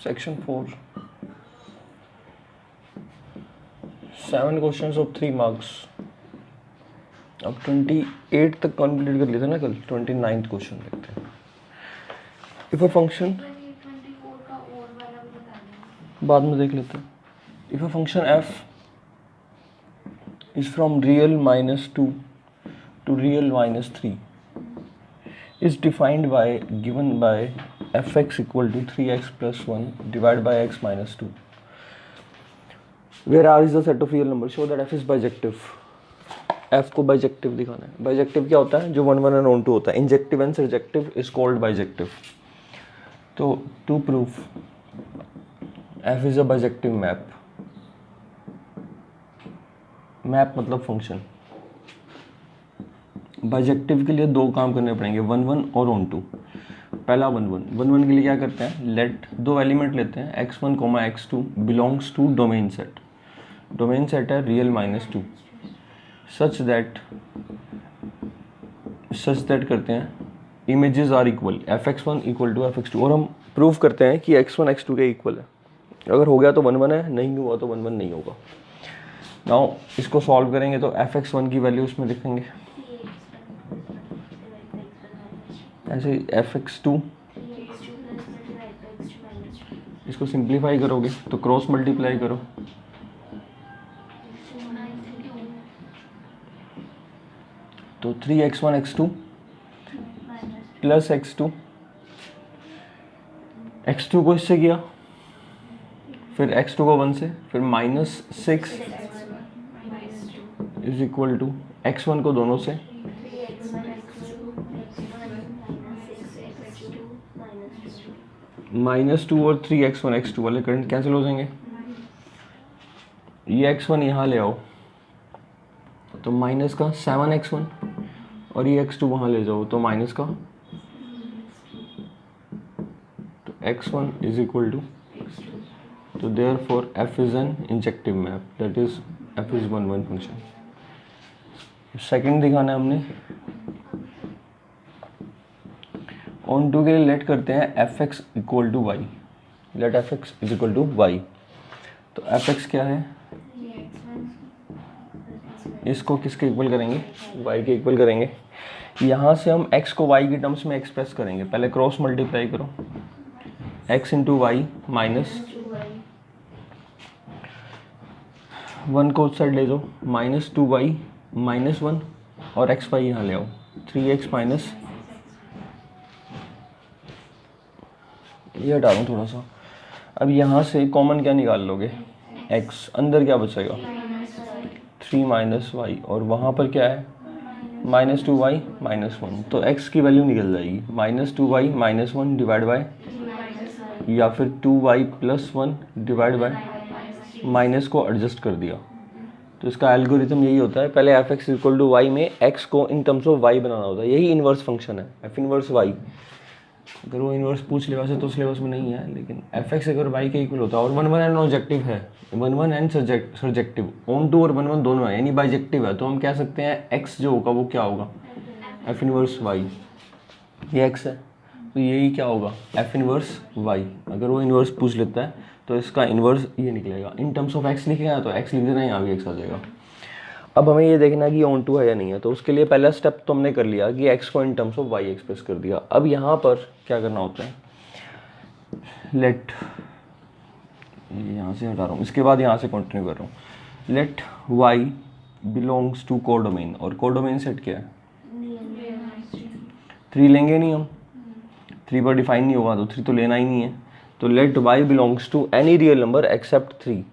Section 4 7 questions of 3 marks. अब 28 तक complete कर लिया था ना कल, 29th क्वेश्चन देखते हैं। इफ अ फंक्शन, बाद में देख लेते हैं। If a function f is from real -2 to real -3 is defined by given by fx equal to 3x plus 1 divided by x minus 2 where r is the set of real numbers, show that f is bijective। f को bijective दिखाना है। Bijective क्या होता है? जो 1 1 and 1 2 होता है। Injective and surjective is called bijective. तो to proof f is a bijective map, map मतलब फंक्शन। बाइजेक्टिव के लिए दो काम करने पड़ेंगे, 1 1 और ऑन टू। पहला 1 1 1 1 के लिए क्या करते हैं, लेट दो एलिमेंट लेते हैं x1, x2 belongs to domain set. Domain set है रियल -2 सच दैट करते हैं images are equal, fx1 equal to fx2, और हम प्रूव करते हैं कि x1 x2 के इक्वल है। अगर हो गया तो 1 1 है, नहीं हुआ तो 1 1 नहीं होगा। नाउ इसको सॉल्व करेंगे तो fx1 की वैल्यू उसमें लिखेंगे ऐसे fx2, इसको सिंप्लीफाई करोगे तो क्रॉस मल्टीप्लाई करो, तो 3x1 x2 plus x2, x2 को इससे किया, फिर x2 को 1 से, फिर -6 इज इक्वल टू x1 को दोनों से, -2 और 3x1 x2 वाले करंट कैंसिल हो जाएंगे। ये x1 यहाँ ले आओ तो माइनस का 7x1, और ये x2 वहाँ ले जाओ तो माइनस का, तो x1 इज इक्वल टू, तो therefore f is an injective map, that is f is 1 1 function. Second दिखाना है हमने, ऑन टू के लिए लेट करते हैं fx equal to y, let fx is equal to y. तो fx क्या है, इसको किसके इक्वल करेंगे, y के इक्वल करेंगे। यहाँ से हम x को y की टर्म्स में एक्सप्रेस करेंगे, पहले क्रॉस मल्टीप्लाई करो, x इंटू वाई माइनस 1 को उस साइड ले जाओ, -2y -1, और x y यहाँ ले आओ, 3x माइनस, ये हटा दूँ थोड़ा सा। अब यहाँ से कॉमन क्या निकाल लोगे, x, अंदर क्या बचेगा 3 माइनस वाई, और वहाँ पर क्या है -2y -1, तो x की वैल्यू निकल जाएगी -2y -1 डिवाइड बाय, या फिर 2y plus 1 divide by, minus को एडजस्ट कर दिया। तो इसका एल्गोरिथम यही होता है, पहले fx इक्वल टू वाई में x को इन टर्म्स ऑफ y बनाना होता है, यही इन्वर्स फंक्शन है f इन्वर्स y। अगर वो इन्वर्स पूछ ले वैसे तो सिलेबस में नहीं है, लेकिन fx अगर y के इक्वल होता है, और 1 1 एंड ऑब्जेक्टिव है, 1 1 एंड सर्जेक्टिव, ऑन टू और 1 1 दोनों है, यानी बाइजेक्टिव है, तो हम कह सकते हैं x जो होगा वो क्या होगा, f इन्वर्स y। ये x है तो यही क्या होगा, f इन्वर्स y। अगर वो इन्वर्स पूछ लेता है तो इसका इन्वर्स ये निकलेगा, इन टर्म्स ऑफ x लिखेगा तो x लिख देना, यहाँ भी x आ जाएगा। अब हमें ये देखना है कि ऑन टू है या नहीं है, तो उसके लिए पहला स्टेप तो हमने कर लिया कि x को in terms of y express कर दिया। अब यहाँ पर क्या करना होता है, लेट, यहाँ से हटा रहा हूँ, इसके बाद यहाँ से कंटिन्यू कर रहा हूँ, let y belongs to codomain, और कोडोमेन सेट क्या है 3 लेंगे नहीं हम, 3 पर डिफाइन नहीं होगा तो 3 तो लेना ही नहीं है। तो let y belongs to any real number except 3,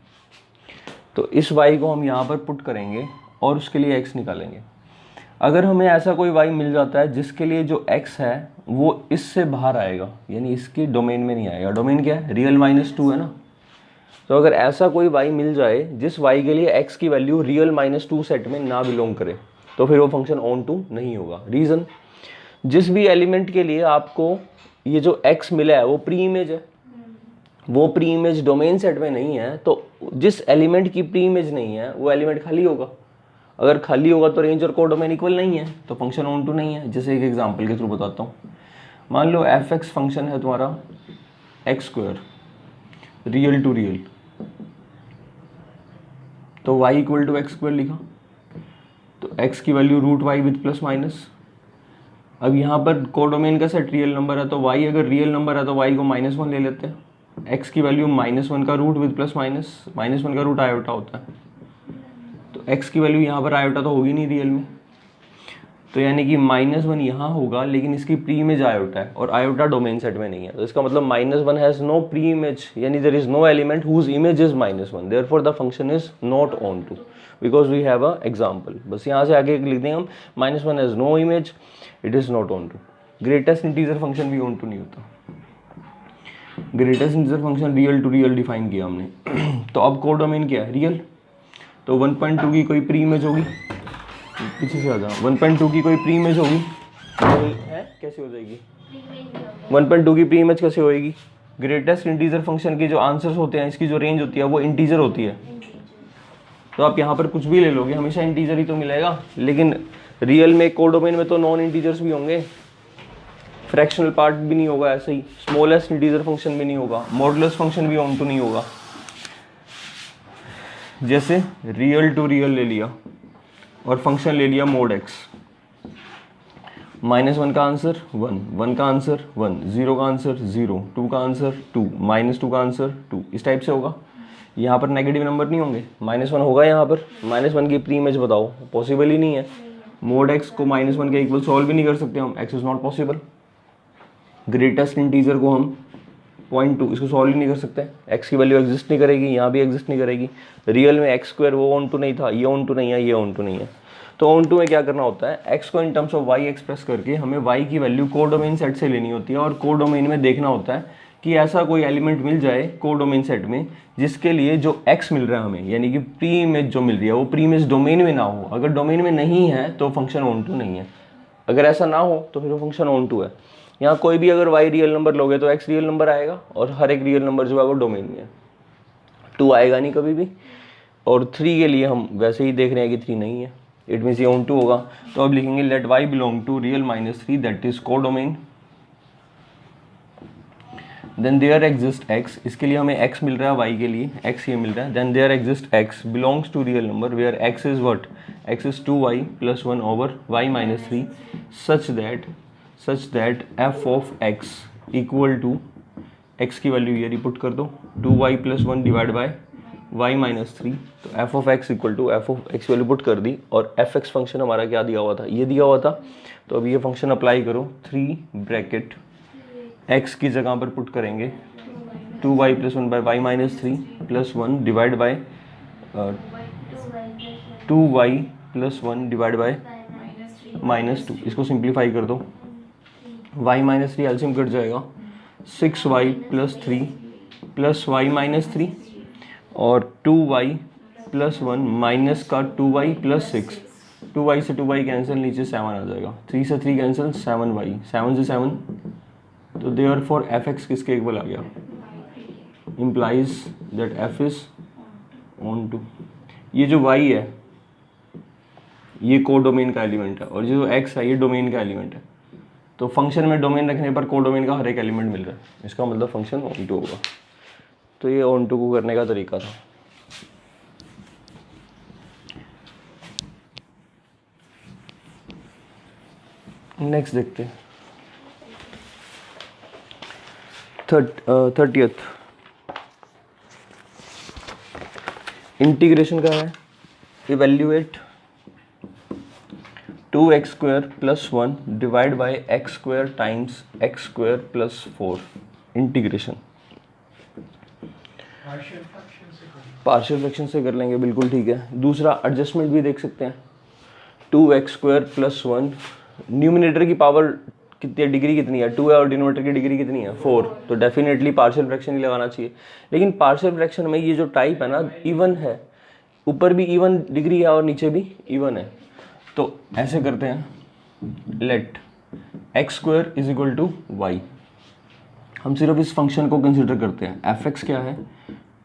तो इस y को हम यहाँ पर पुट करेंगे और उसके लिए x निकालेंगे। अगर हमें ऐसा कोई y मिल जाता है जिसके लिए जो x है वो इससे बाहर आएगा, यानी इसकी डोमेन में नहीं आएगा, डोमेन क्या है रियल -2 है ना, तो अगर ऐसा कोई y मिल जाए जिस y के लिए x की वैल्यू रियल -2 सेट में ना बिलोंग करे, तो फिर वो फंक्शन ऑन टू नहीं होगा। रीज़न, जिस भी एलिमेंट के लिए आपको ये जो x मिला है वो प्री इमेज है, वो प्री इमेज डोमेन सेट में नहीं है, तो जिस एलिमेंट की प्री इमेज नहीं है वो एलिमेंट खाली होगा। अगर खाली होगा तो रेंज और कोडोमेन इक्वल नहीं है, तो फंक्शन ऑन टू नहीं है। जैसे एक एग्जांपल के थ्रू बताता हूँ, मान लो f(x) फंक्शन है तुम्हारा x², रियल टू रियल, तो y equal to x square लिखा, तो x की value root y with plus minus. अब यहाँ पर कोडोमेन का सेट रियल नंबर है, तो y अगर रियल नंबर है तो y को -1 ले लेते हैं। x की वैल्यू -1 का रूट विथ प्लस माइनस, -1 का रूट आयोटा होता है, तो x की वैल्यू यहाँ पर आयोटा तो होगी नहीं रियल में, तो यानी कि -1 यहाँ होगा, लेकिन इसकी प्री इमेज आयोटा है और आयोटा डोमेन सेट में नहीं है, तो इसका मतलब -1 हैज़ नो प्री इमेज, यानी there is no element whose image is -1, therefore the function is not onto, because we have a example. बस यहाँ से आगे लिख देंगे हम -1 has no image, it is not onto. Greatest integer function भी onto नहीं होता। Greatest integer function real to real define किया हमने तो अब कोडोमेन क्या है? रियल। तो 1.2 की कोई प्री इमेज होगी, पीछे से आ जाओ, 1.2 की कोई प्री इमेज होगी है, कैसे हो जाएगी? 1.2 की प्री इमेज कैसे होएगी? ग्रेटेस्ट इंटीजर फंक्शन के जो आंसर्स होते हैं, इसकी जो रेंज होती है वो इंटीजर होती है, तो आप यहाँ पर कुछ भी ले लोगे हमेशा इंटीजर ही तो मिलेगा। लेकिन रियल में कोडोमेन में तो नॉन इंटीजर्स भी होंगे, फ्रैक्शनल पार्ट भी नहीं होगा, ऐसे ही स्मॉलेस्ट इंटीजर फंक्शन भी नहीं होगा, मॉडुलस फंक्शन भी ऑन टू नहीं होगा। जैसे रियल टू रियल ले लिया और फंक्शन ले लिया मोड एक्स, -1 का आंसर 1, 1 का आंसर 1, 0 का आंसर 0, 2 का आंसर 2, -2 का आंसर 2, इस टाइप से होगा। यहाँ पर नेगेटिव नंबर नहीं होंगे, -1 होगा यहाँ पर, -1 की प्री इमेज बताओ, पॉसिबल ही नहीं है। मोड एक्स को -1 के इक्वल सॉल्व भी नहीं कर सकते हम, x is not possible. Greatest integer को हम 0.2 इसको सॉल्व ही नहीं कर सकते, एक्स की वैल्यू एग्जिस्ट नहीं करेगी, यहाँ भी एग्जिस्ट नहीं करेगी। रियल में एक्स स्क्वायर वो ऑन टू नहीं था, ये ऑन टू नहीं है, ये ऑन टू नहीं है। तो ऑन टू में क्या करना होता है, एक्स को in terms of y express करके हमें वाई की वैल्यू कोडोमेन सेट से लेनी होती है, और कोडोमेन में देखना होता है कि ऐसा कोई एलिमेंट मिल जाए कोडोमेन सेट में जिसके लिए जो एक्स मिल रहा है हमें, यानी कि प्री इमेज जो मिल रही है वो प्री इमेज डोमेन में ना हो। अगर डोमेन में नहीं है तो फंक्शन ऑन टू नहीं है, अगर ऐसा ना हो तो फिर वो फंक्शन ऑन टू है। यहाँ कोई भी अगर y रियल नंबर लोगे तो x रियल नंबर आएगा, और हर एक रियल नंबर जो है वो डोमेन में है, 2 आएगा नहीं कभी भी। और 3 के लिए हम वैसे ही देख रहे हैं कि 3 नहीं है, इट मीन्स ये ऑन टू होगा। तो अब लिखेंगे let y belong to real -3 that is codomain, then there exist x, इसके लिए हमें x मिल रहा है, y के लिए x ये मिल रहा है, then there exist x belongs to real number where x is what, x is 2y + 1 over y -3 such that f of x equal to x की वैल्यू ये रिपुट कर दो 2y + 1 डिवाइड बाय y -3, तो f of x equal to f of x value put कर दी, और fx function हमारा क्या दिया हुआ था, ये दिया हुआ था। तो अब ये फंक्शन अप्लाई करो, 3 ब्रैकेट x की जगह पर पुट करेंगे 2y + 1 by y -3 + 1 divide by 2y + 1 divide by -2, इसको सिंप्लीफाई कर दो, y -3 एल्सियम कट जाएगा, 6y + 3 + y -3 और 2y + 1 माइनस का 2y + 6, 2y से 2y कैंसिल, नीचे 7 आ जाएगा, 3 से 3 कैंसिल, 7y, 7 से 7, तो देयरफॉर fx किसके इक्वल आ गया, इम्प्लाइज दैट f इज ऑन टू। ये जो y है ये कोडोमेन का एलिमेंट है, और जो x है ये डोमेन का एलिमेंट है, तो फंक्शन में डोमेन रखने पर कोडोमेन का हर एक एलिमेंट मिल रहा है, इसका मतलब फंक्शन ऑन टू होगा। तो ये ऑन टू को करने का तरीका था। नेक्स्ट देखते हैं 30th इंटीग्रेशन का है, इवेल्युएट 2x² + 1 डिवाइड by x² times x² + 4 integration. Partial fraction से कर लेंगे, बिल्कुल ठीक है। दूसरा एडजस्टमेंट भी देख सकते हैं, 2x² + 1, न्यूमिनेटर की पावर कितनी है, डिग्री कितनी है, 2 है, और डिनोमिनेटर की डिग्री कितनी है, 4, तो डेफिनेटली पार्शियल फ्रैक्शन ही लगाना चाहिए। लेकिन पार्शियल फ्रैक्शन में ये जो टाइप है ना, इवन है, ऊपर भी इवन डिग्री है और नीचे भी इवन है, तो ऐसे करते हैं, लेट x² = y, हम सिर्फ इस फंक्शन को कंसिडर करते हैं, f(x) क्या है,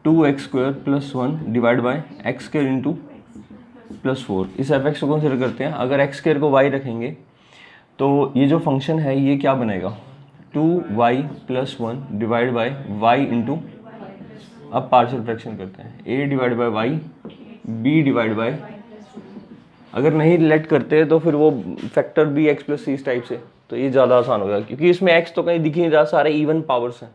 2x² + 1 डिवाइड बाय x² + 4, इस f(x) को कंसिडर करते हैं। अगर x² को y रखेंगे तो ये जो फंक्शन है ये क्या बनेगा, 2y + 1 डिवाइड बाय y अब पार्शियल फ्रैक्शन करते हैं, a divide by y, b divide by, अगर नहीं लेट करते तो फिर वो factor b x plus c इस टाइप से, तो ये ज़्यादा आसान होगा क्योंकि इसमें x तो कहीं दिख ही नहीं रहा, सारे इवन पावर्स हैं।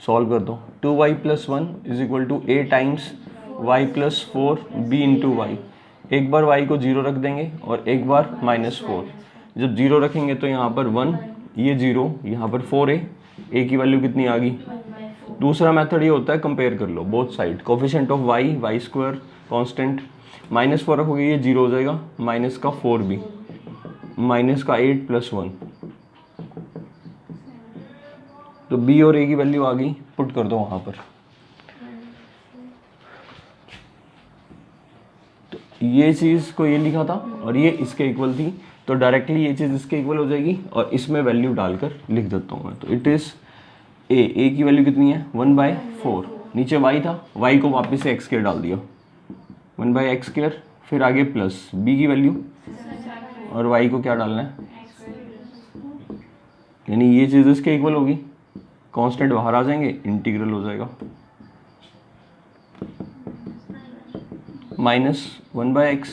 सॉल्व कर दो, 2y plus 1 is equal to a times y plus 4 b into y. एक बार y को 0 रख देंगे और एक बार -4। जब 0 रखेंगे तो यहाँ पर 1, ये 0, यहाँ पर 4a, a की वैल्यू कितनी आ गई। दूसरा मेथड ये होता है कंपेयर कर लो both side, coefficient of y, Y square constant, -4 रखोगे ये 0 हो जाएगा, माइनस का 4b, माइनस का 8 प्लस 1, तो b और a की वैल्यू आ गई, पुट कर दो वहाँ पर। तो ये चीज़ को ये लिखा था और ये इसके इक्वल थी, तो डायरेक्टली ये चीज़ इसके इक्वल हो जाएगी और इसमें वैल्यू डालकर लिख देता हूँ मैं। तो इट इज़ a की वैल्यू कितनी है 1/4, नीचे y था, y को वापस से x² डाल दिया, 1/x², फिर आगे प्लस b की वैल्यू और y को क्या डालना है, यानी ये चीज़ इसके इक्वल होगी, कांस्टेंट बाहर आ जाएंगे, इंटीग्रल हो जाएगा -1/x,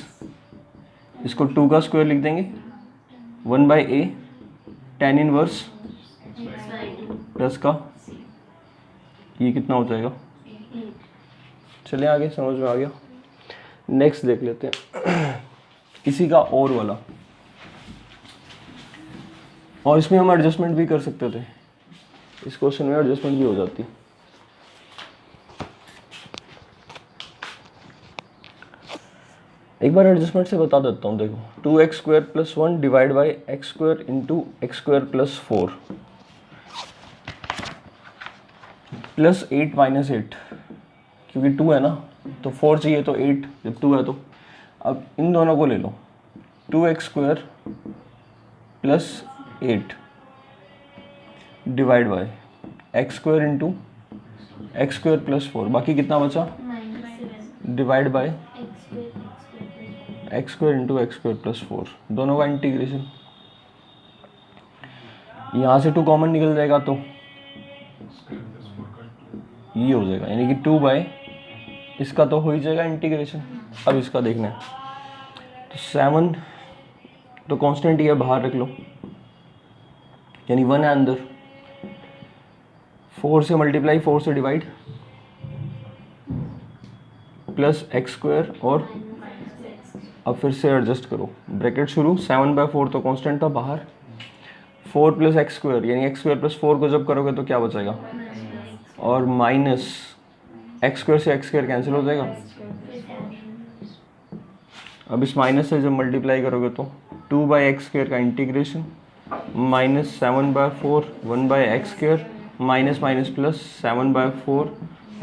इसको 2 का स्क्वायर लिख देंगे, 1/a tan इनवर्स प्लस का, ये कितना हो जाएगा। चलिए आगे, समझ में आ गया। नेक्स्ट देख लेते हैं इसी का और वाला, और इसमें हम एडजस्टमेंट भी कर सकते थे, इस क्वेश्चन में एडजस्टमेंट भी हो जाती। एक बार एडजस्टमेंट से बता देता हूँ, देखो 2x² प्लस 1 डिवाइड by x² into x² plus 4 plus 8 minus 8, क्योंकि 2 है ना तो 4 चाहिए, तो 8 जब 2 है तो अब इन दोनों को ले लो, 2x² plus 8 divide by x² into x² plus 4, बाकी कितना बचा, divide by x² into x² plus 4, दोनों का इंटीग्रेशन, यहाँ से 2 कॉमन निकल जाएगा तो ये हो जाएगा, यानी कि 2 बाई इसका तो हो ही जाएगा इंटीग्रेशन। अब इसका देखना है, तो 7 तो कांस्टेंट ही है, बाहर रख लो, यानी 1 है अंदर, 4 से मल्टीप्लाई, 4 से डिवाइड, प्लस x² और अब फिर से एडजस्ट करो, ब्रैकेट शुरू, 7/4 तो कांस्टेंट था बाहर, 4 प्लस x² यानी x² प्लस 4 को जब करोगे तो क्या बचेगा, और माइनस x² से x² कैंसिल हो जाएगा। अब इस माइनस से जब मल्टीप्लाई करोगे तो 2/x² का integration, minus 7/4 1/x² minus minus plus 7/4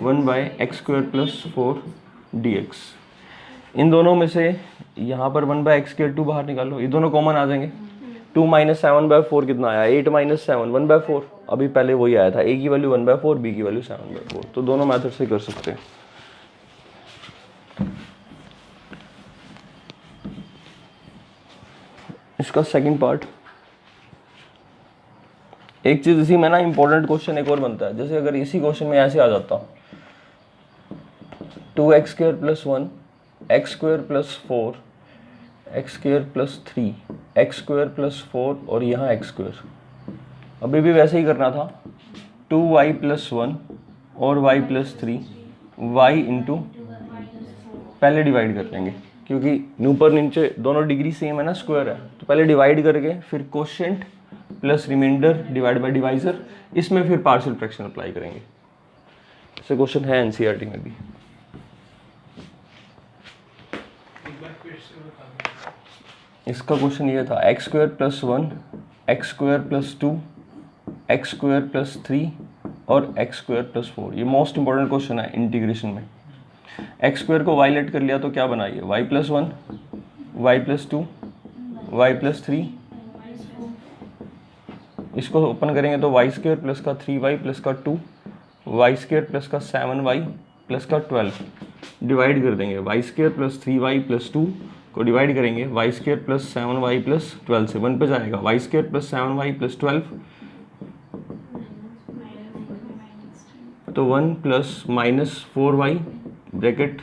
1/x² plus 4 dx। इन दोनों में से यहाँ पर 1/x² 2 बाहर निकालो, ये दोनों कॉमन आ जाएंगे, 2 माइनस 7/4 कितना आया, 8 माइनस 7 1/4, अभी पहले वही आया था, a की वैल्यू 1/4, b की वैल्यू 7/4, तो दोनों मेथड से कर सकते हैं। इसका सेकंड पार्ट, एक चीज इसी में ना इंपॉर्टेंट क्वेश्चन एक और बनता है, जैसे अगर इसी क्वेश्चन में ऐसे आ जाता 2x² plus 1 x² plus 4 x² plus 3 x² plus 4 और यहाँ x², अभी भी वैसे ही करना था, 2y प्लस 1 और y प्लस 3 y इंटू, पहले डिवाइड कर लेंगे क्योंकि ऊपर नीचे दोनों डिग्री सेम है ना, स्क्वायर है, तो पहले डिवाइड करके फिर quotient plus remainder divide by divisor, इसमें फिर पार्शियल फ्रैक्शन अप्लाई करेंगे। ऐसे क्वेश्चन है एनसीईआरटी में भी। इसका क्वेश्चन ये था, x² plus 1 x² plus 2 x² plus 3 और x² प्लस 4, ये मोस्ट इंपॉर्टेंट क्वेश्चन है इंटीग्रेशन में। x² को y लेट कर लिया तो क्या बनाइए, y plus 1 y plus 2 y plus 3, इसको ओपन करेंगे तो y² प्लस का 3y प्लस का 2 y² प्लस का 7y प्लस का 12, डिवाइड कर देंगे, y² प्लस 3y प्लस 2 को डिवाइड करेंगे, y² प्लस 7y प्लस 12 से 1 पे जाएगा, y² प्लस 7y प्लस 12 तो 1 प्लस माइनस 4y ब्रैकेट,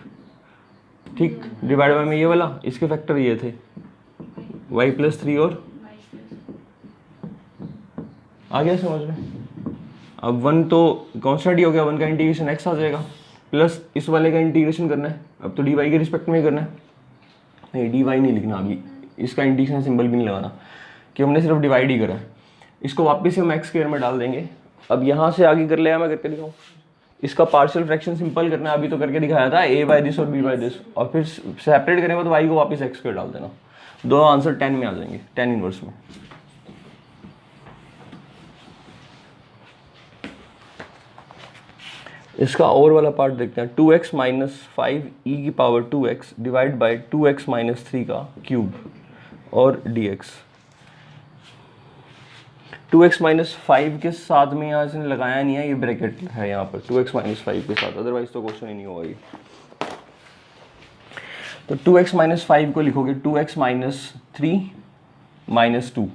ठीक, डिवाइड बाय में ये वाला, इसके फैक्टर ये थे y प्लस 3 और आ गया समझ में। अब 1 तो कॉन्स्टेंट ही हो गया, 1 का इंटीग्रेशन x आ जाएगा, प्लस इस वाले का इंटीग्रेशन करना है, अब तो dy के रिस्पेक्ट में ही करना है, नहीं dy नहीं लिखना अभी, इसका इंटीग्रेशन सिंबल भी नहीं लगाना कि हमने सिर्फ डिवाइड ही करा है। इसको वापस से हम एक्स स्क्वायर में डाल देंगे। अब यहाँ से आगे कर लिया, मैं करके दिखाऊँ, इसका पार्शियल फ्रैक्शन सिंपल करना है, अभी तो करके दिखाया था a बाय दिस और b बाय दिस, और फिर सेपरेट करेंगे तो y को वापस एक्स स्क्वायर डाल देना, दो आंसर 10 में आ जाएंगे, 10 इनवर्स में। इसका और वाला पार्ट देखते हैं, 2x माइनस 5 e की पावर 2x डिवाइड बाई 2x माइनस 3 का क्यूब और dx। 2x माइनस 5 के साथ में यहाँ इसने लगाया नहीं है, ये ब्रैकेट है यहाँ पर 2x माइनस 5 के साथ, अदरवाइज तो क्वेश्चन ही नहीं होगा ये। तो 2x माइनस 5 को लिखोगे 2x minus 3 minus 2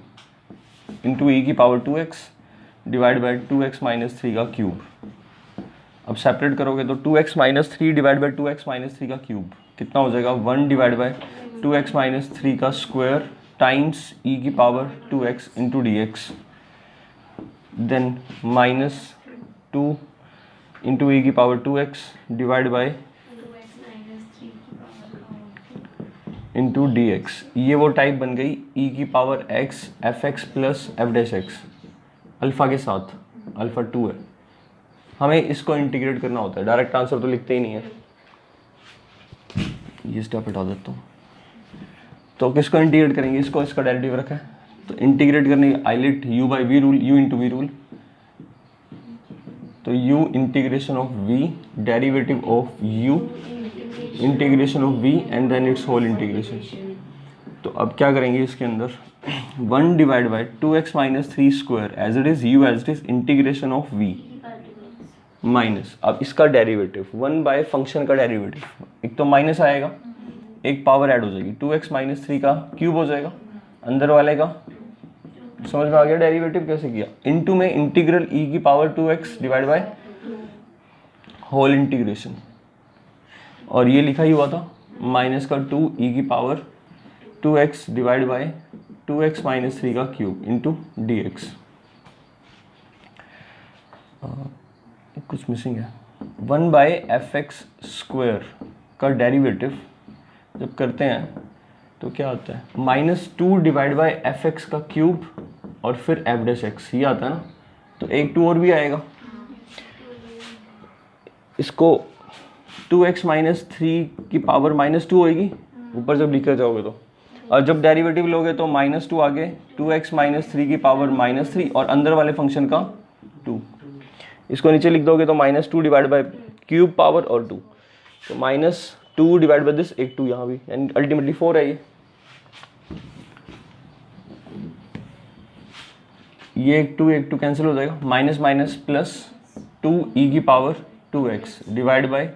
into e की पावर 2x डिवाइड बाई 2x माइनस 3 का क्यूब। अब सेपरेट करोगे तो 2x माइनस 3 डिवाइड बाई 2x माइनस 3 का क्यूब कितना हो जाएगा, 1 डिवाइड बाई 2x माइनस 3 का स्क्वायर टाइम्स e की power 2x into d x, then minus 2 into e की power 2x divide by into d x. ये वो टाइप बन गई e की power x f x plus f dash x, alpha के साथ, अल्फ़ा 2 है, हमें इसको इंटीग्रेट करना होता है, डायरेक्ट आंसर तो लिखते ही नहीं है। ये स्टेप हटा देता हूँ। तो किसको इंटीग्रेट करेंगे, इसको, इसका डेरिवेटिव रखा है तो इंटीग्रेट करने की ILATE u by v rule, u into v rule, तो u integration of v derivative of u integration of v and then it's whole integration. तो अब क्या करेंगे इसके अंदर, 1 डिवाइड बाई 2x minus 3 square as it is u as it is integration of v minus, अब इसका डेरिवेटिव 1 बाय फंक्शन का डेरिवेटिव, एक तो माइनस आएगा, एक पावर ऐड हो जाएगी, 2x माइनस 3 का क्यूब हो जाएगा, अंदर वाले का, समझ में आ गया डेरिवेटिव कैसे किया, इनटू में इंटीग्रल e की power 2x divide by whole integration, और ये लिखा ही हुआ था माइनस का 2 e की power 2x divide bye 2x minus 3 का क्यूब इंटू डी एक्स। कुछ मिसिंग है, 1 बाय एफ एक्स स्क्वायर का डेरिवेटिव जब करते हैं तो क्या आता है, minus 2 divide by F x का क्यूब और फिर एफ डैश एक्स, ये आता है ना, तो एक 2 और भी आएगा, इसको 2x माइनस 3 की पावर माइनस 2 होएगी ऊपर जब लिखे जाओगे तो, और जब डेरिवेटिव लोगे तो माइनस 2 आगे 2x माइनस 3 की पावर माइनस 3 और अंदर वाले फंक्शन का 2, इसको नीचे लिख दोगे तो minus 2 divide by cube power और 2, तो माइनस 2 डिवाइड बाई दिस, एक 2 यहाँ भी, एंड अल्टीमेटली 4 है ये एक 2 कैंसिल हो जाएगा, माइनस माइनस प्लस 2 e की पावर 2x डिवाइड बाई,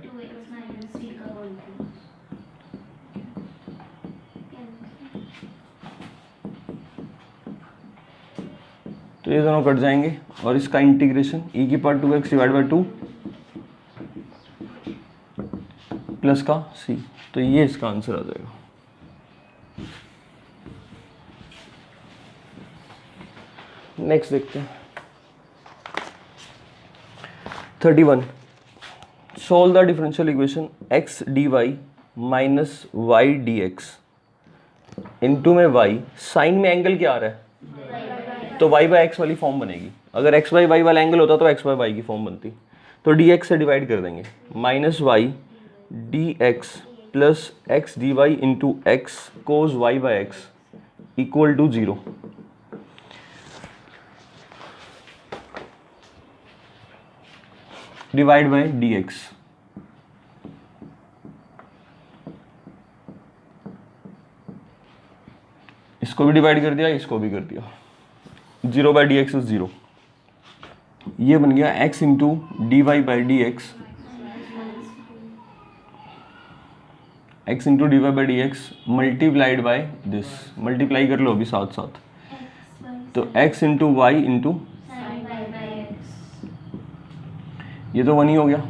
तो ये दोनों कट जाएंगे और इसका इंटीग्रेशन e की power 2x divide by 2 plus का c, तो ये इसका आंसर आ जाएगा। नेक्स्ट देखते हैं 31, solve the differential equation x dy minus y dx, into में y, साइन में एंगल क्या आ रहा है, तो y बाई एक्स वाली फॉर्म बनेगी, अगर x बाई y वाला एंगल होता तो x बाई y की फॉर्म बनती, तो dx से डिवाइड कर देंगे, minus y dx plus x dy into x cos y by x equal to 0। Divide by dx, इसको भी डिवाइड कर दिया, इसको भी कर दिया, 0 बाई डी एक्स इज 0, ये बन गया x into D Y by D x, x into D Y by D x multiplied by this, multiply कर लो अभी साथ साथ, तो x इंटू वाई इंटू ये तो 1 ही हो गया,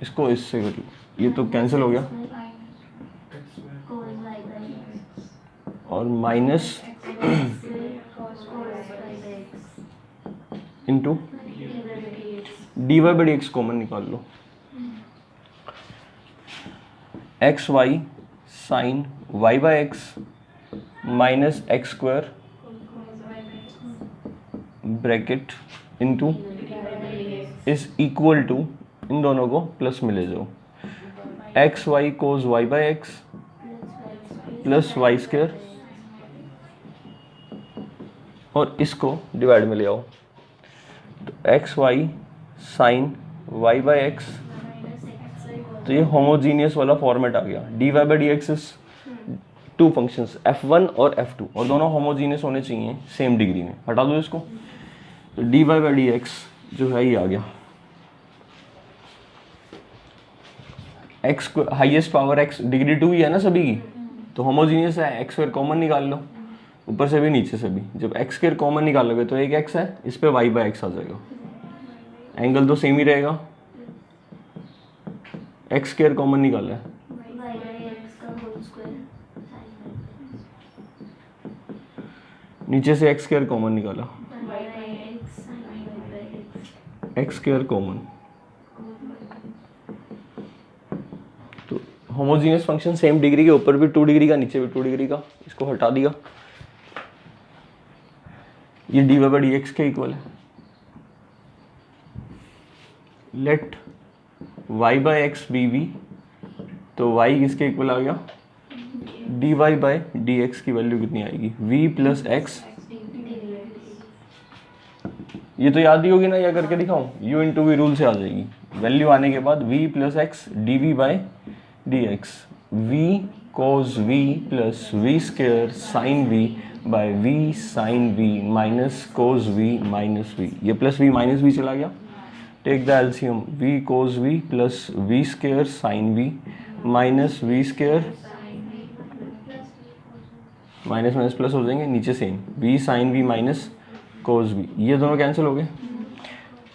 इसको इससे कर लो, ये तो कैंसिल हो गया, और minus into D Y by D X common निकाल लो, X Y sine Y by X minus X square bracket into is equal to, इन दोनों को प्लस में ले जाओ, X Y cos Y by X plus Y square, और इसको डिवाइड में ले आओ, तो X Y sine Y by X, तो ये होमोजीनियस वाला फॉर्मेट आ गया, D Y by D X is two functions f1 और f2, और दोनों होमोजीनियस होने चाहिए सेम डिग्री में, हटा दो इसको, तो d Y by D x जो है ये आ गया, x highest power x degree 2 ही है ना सभी की, तो होमोजीनियस है, एक्स स्क्वायर कॉमन निकाल लो, ऊपर से भी नीचे से भी, जब एक्स स्क्वायर कॉमन निकालोगे तो एक x है, इस पे y बाई एक्स आ जाएगा, एंगल तो सेम ही रहेगा, एक्स स्क्वायर कॉमन निकाला है, नीचे से एक्स स्क्वायर कॉमन निकाला, एक्स स्क्वायर कॉमन, तो होमोजीनियस फंक्शन सेम डिग्री के ऊपर भी 2 डिग्री का, नीचे भी 2 डिग्री का, इसको हटा दिया, ये d Y by D x के इक्वल है, let y by x be v, तो y किसके इक्वल आ गया, D Y by D x की वैल्यू कितनी आएगी, v प्लस एक्स, ये तो याद ही होगी ना, या करके दिखाऊं, u इंटू वी रूल से आ जाएगी, वैल्यू आने के बाद v plus x d v by D x, v cos v plus v square sine v by v sine v minus cos v minus v, ये प्लस v माइनस v चला गया, take the LCM, v cos v plus v square sine v minus v square, minus minus plus हो जाएंगे, नीचे same v sine v minus cos v, ये दोनों cancel हो गए,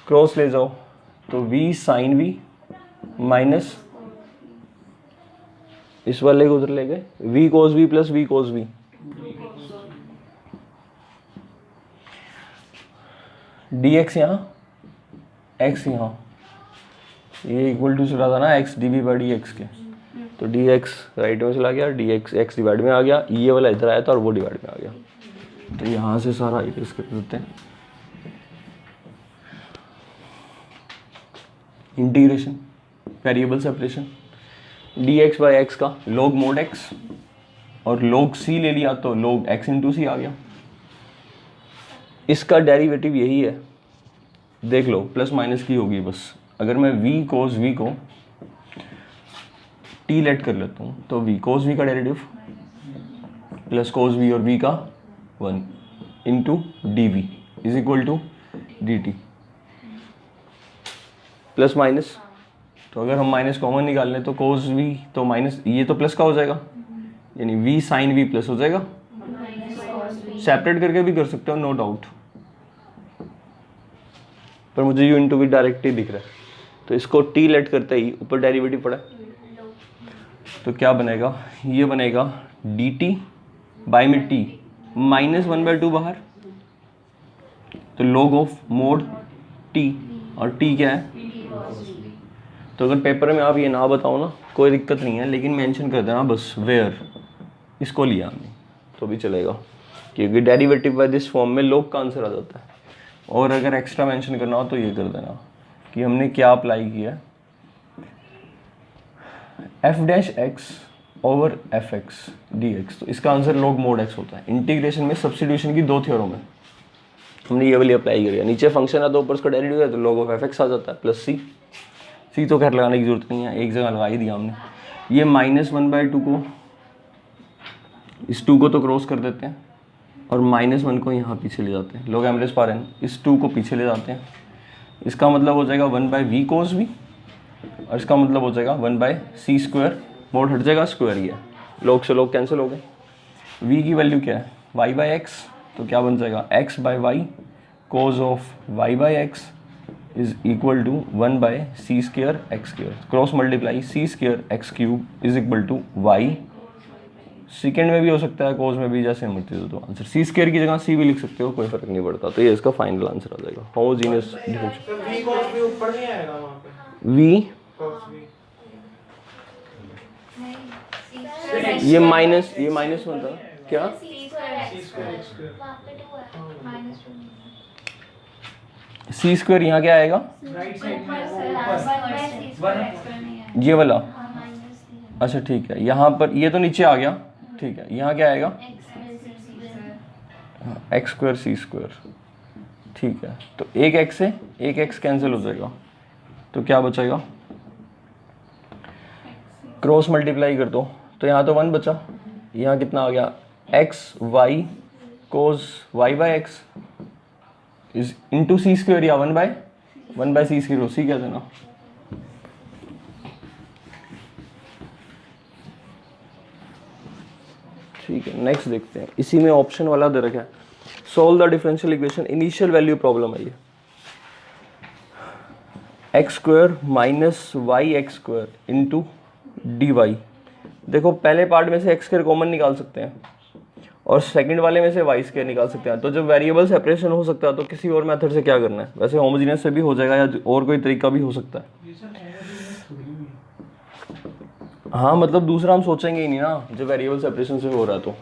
क्रॉस ले जाओ, तो v साइन v माइनस इस वाले को उधर ले गए, v cos v plus v cos v, dx यहाँ x यहाँ, ये इक्वल टू चला था ना x d v by D x के, तो dx राइट में चला गया, dx x डिवाइड में आ गया, ये वाला इधर आया था और वो डिवाइड में आ गया, तो यहाँ से सारा इरेज कर देते हैं, integration variable separation, dx by x का log मोड x और log c ले लिया तो log x इंटू सी आ गया, इसका डेरिवेटिव यही है, देख लो प्लस माइनस की होगी बस, अगर मैं v कोस v को t लेट कर लेता हूँ तो v कोस v का डेरिवेटिव प्लस कोस v और v का 1 into d v is equal to d t, plus minus, तो अगर हम माइनस कॉमन निकाल लें तो कोस v तो माइनस, ये तो प्लस का हो जाएगा, यानी v साइन v प्लस हो जाएगा, सेपरेट करके भी कर सकते हो नो डाउट, पर मुझे u इंटू वी डायरेक्ट ही दिख रहा है, तो इसको t लेट करते ही ऊपर डेरिवेटिव पड़ा, तो क्या बनेगा, ये बनेगा dt बाई में t माइनस 1/2 बाहर, तो log ऑफ मोड t, और t क्या है, तो अगर पेपर में आप ये ना बताओ ना कोई दिक्कत नहीं है, लेकिन मेंशन कर देना बस वेयर, इसको लिया हमने तो भी चलेगा, क्योंकि डेरिवेटिव बाय दिस फॉर्म में log का आंसर आ जाता है, और अगर एक्स्ट्रा मेंशन करना हो तो ये कर देना कि हमने क्या अप्लाई किया है, F dash x over F x D x, तो इसका आंसर log मोड x होता है, इंटीग्रेशन में सब्स्टिट्यूशन की 2 थ्योरम है, हमने ये वाली अप्लाई करी है, नीचे फंक्शन है तो ऊपर उसका डेरिवेटिव है तो log ऑफ एफ एक्स आ जाता है, प्लस सी तो खैर लगाने की जरूरत नहीं है, एक जगह लगा ही दिया हमने, ये माइनस 1/2 को, इस 2 को तो क्रॉस कर देते हैं, और माइनस 1 को यहाँ पीछे ले जाते हैं, log एमलेस पार एन, इस 2 को पीछे ले जाते हैं, इसका मतलब हो जाएगा 1/v कोस v, और इसका मतलब हो जाएगा 1/c स्क्वायर, मोड हट जाएगा, स्क्वायर ही है, log से log कैंसिल हो गए, v की वैल्यू क्या है y बाई एक्स तो क्या बन जाएगा, x by y cos of y by x is equal to 1 by c square x square, cross multiply c square x cube is equal to y, second में भी हो सकता है कोज में भी, जैसे मर्जी दो, तो आंसर सी स्क्र की जगह सी भी लिख सकते हो, कोई फर्क नहीं पड़ता। तो ये इसका फाइनल आंसर आ जाएगा, homogeneous differential. v cos v ऊपर नहीं आएगा वहां पे, v cos v ये माइनस वन था क्या, सी स्क्वायर यहाँ क्या आएगा, राइट साइड में ये वाला, अच्छा ठीक है, यहाँ पर ये तो नीचे आ गया, ठीक है, यहाँ क्या आएगा एक्स स्क्वायर सी स्क्वायर, ठीक है। तो एक एक्स से एक एक्स कैंसिल हो जाएगा, तो क्या बचेगा, क्रॉस मल्टीप्लाई कर दो, तो यहाँ तो 1 बचा, यहाँ कितना आ गया x Y cos y by x is into c square, या 1 बाय सी स्क्वायर, सी क्या देना, ठीक है। नेक्स्ट देखते हैं, इसी में ऑप्शन वाला दे रखा है, solve the differential equation, initial value problem है ये, x square minus y x square into D y. देखो पहले पार्ट में से एक्स स्क्वायर कॉमन निकाल सकते हैं और सेकंड वाले में से वाई स्क्वायर निकाल सकते हैं। तो जब वेरिएबल सेपरेशन हो सकता है तो किसी और मेथड से क्या करना है, वैसे होमोजेनियस से भी हो जाएगा या और कोई तरीका भी हो सकता है। हाँ मतलब दूसरा हम सोचेंगे ही नहीं ना, जब वेरिएबल सेपरेशन से हो रहा है तो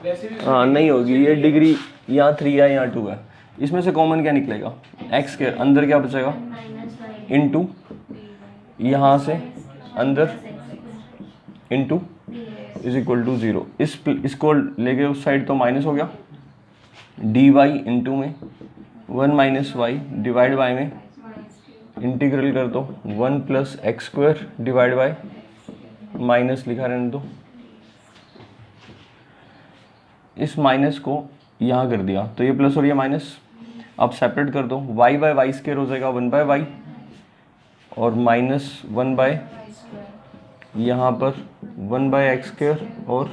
हाँ नहीं होगी, ये डिग्री यहाँ 3 है यहाँ 2 है, इसमें से कॉमन क्या निकलेगा, एक्स के अंदर क्या बचेगा इनटू यहाँ से अंदर इनटू इज इक्वल टू 0, इसको लेके उस साइड तो माइनस हो गया, डी वाई इंटू में 1 माइनस वाई डिवाइड बाई में इंटीग्रल कर दो 1 plus x square divide by minus लिखा रहने दो, इस माइनस को यहाँ कर दिया तो ये प्लस और ये माइनस, अब सेपरेट कर दो, y बाय वाई स्क्वायर हो जाएगा 1 बाय वाई और माइनस 1 बाय यहाँ पर 1 बाय एक्स स्क्वायर, और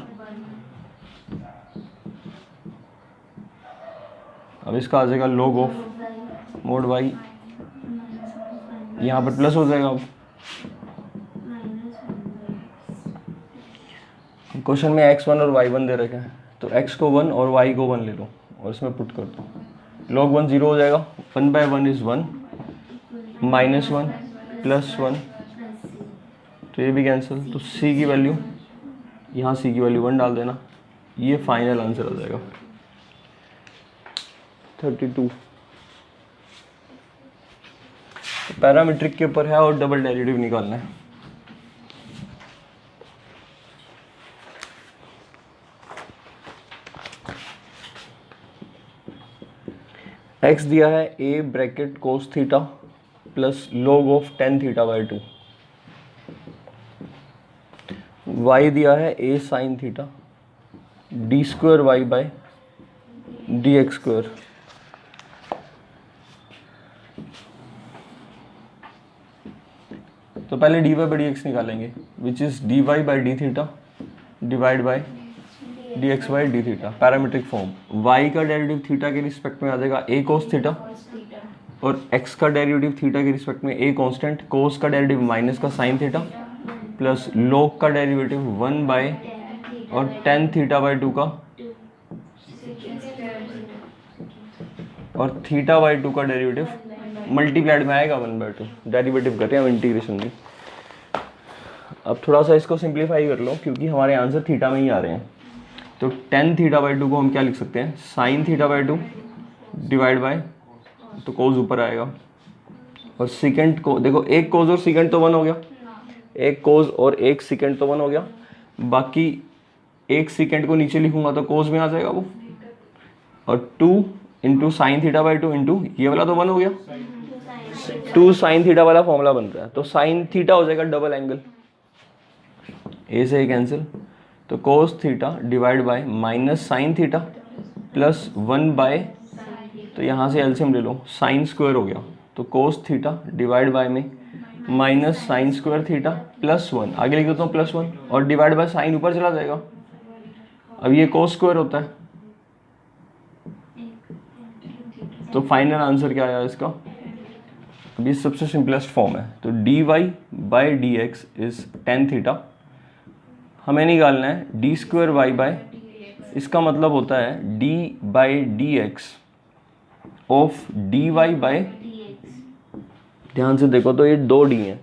अब इसका आ जाएगा log ऑफ मोड वाई, यहाँ पर प्लस हो जाएगा। अब क्वेश्चन में x1 और y1 दे रखे हैं, तो x को 1 और y को 1 ले लो और इसमें पुट कर दो, log 1 0 हो जाएगा, 1 बाय 1 इज 1 माइनस 1 प्लस 1, तो ये भी कैंसिल, तो c की वैल्यू यहाँ c की वैल्यू 1 डाल देना, ये फाइनल आंसर आ जाएगा 32। पैरामीट्रिक के ऊपर है और डबल डेरिवेटिव निकालना है। x दिया है a bracket cos theta plus log of tan theta by 2, y दिया है a sine theta d square y by D x square, तो पहले dy बाई डी एक्स निकालेंगे which is dy by D theta divide by D x by D theta, parametric form, y का डेरिवेटिव theta के respect में आ जाएगा a cos theta और x का डेरिवेटिव थीटा के रिस्पेक्ट में a कांस्टेंट, कोस का डेरिवेटिव माइनस का साइन थीटा प्लस log का डेरिवेटिव 1 बाय और tan थीटा बाई 2 का और थीटा बाई 2 का डेरिवेटिव मल्टीप्लाइड में आएगा 1 बाई 2, डेरिवेटिव कर रहे हैं हम इंटीग्रेशन में। अब थोड़ा सा इसको सिंप्लीफाई कर लो क्योंकि हमारे आंसर थीटा में ही आ रहे हैं, तो tan थीटा बाई 2 को हम क्या लिख सकते हैं, sine theta by 2 divide by, तो कोस ऊपर आएगा और सेकेंड को देखो, एक कोस और सेकेंड तो 1 हो गया, एक कोस और एक सेकेंड तो 1 हो गया, बाकी एक सेकेंड को नीचे लिखूंगा तो कोस में आ जाएगा वो, और 2 into sine theta by 2 into ये वाला तो 1 हो गया, 2 साइन थीटा वाला फॉर्मूला बन रहा है, तो साइन थीटा हो जाएगा डबल एंगल, ए से कैंसिल, तो cos theta divide by minus sine theta plus 1 by, तो यहाँ से एलसीएम ले लो, साइन स्क्वायर हो गया, तो कोस थीटा डिवाइड बाय में minus sign square theta plus 1, आगे लिख देता हूँ प्लस 1 और डिवाइड बाय साइन ऊपर चला जाएगा, अब ये कोस स्क्वायर होता है तो फाइनल आंसर क्या आया इसका? अब ये सबसे सिंपलेस्ट फॉर्म है, तो dy by D X is tan theta. हमें निकालना है डी स्क्वायर वाई बाय, इसका मतलब होता है d by D x of d y by, ध्यान से देखो तो ये दो डी हैं,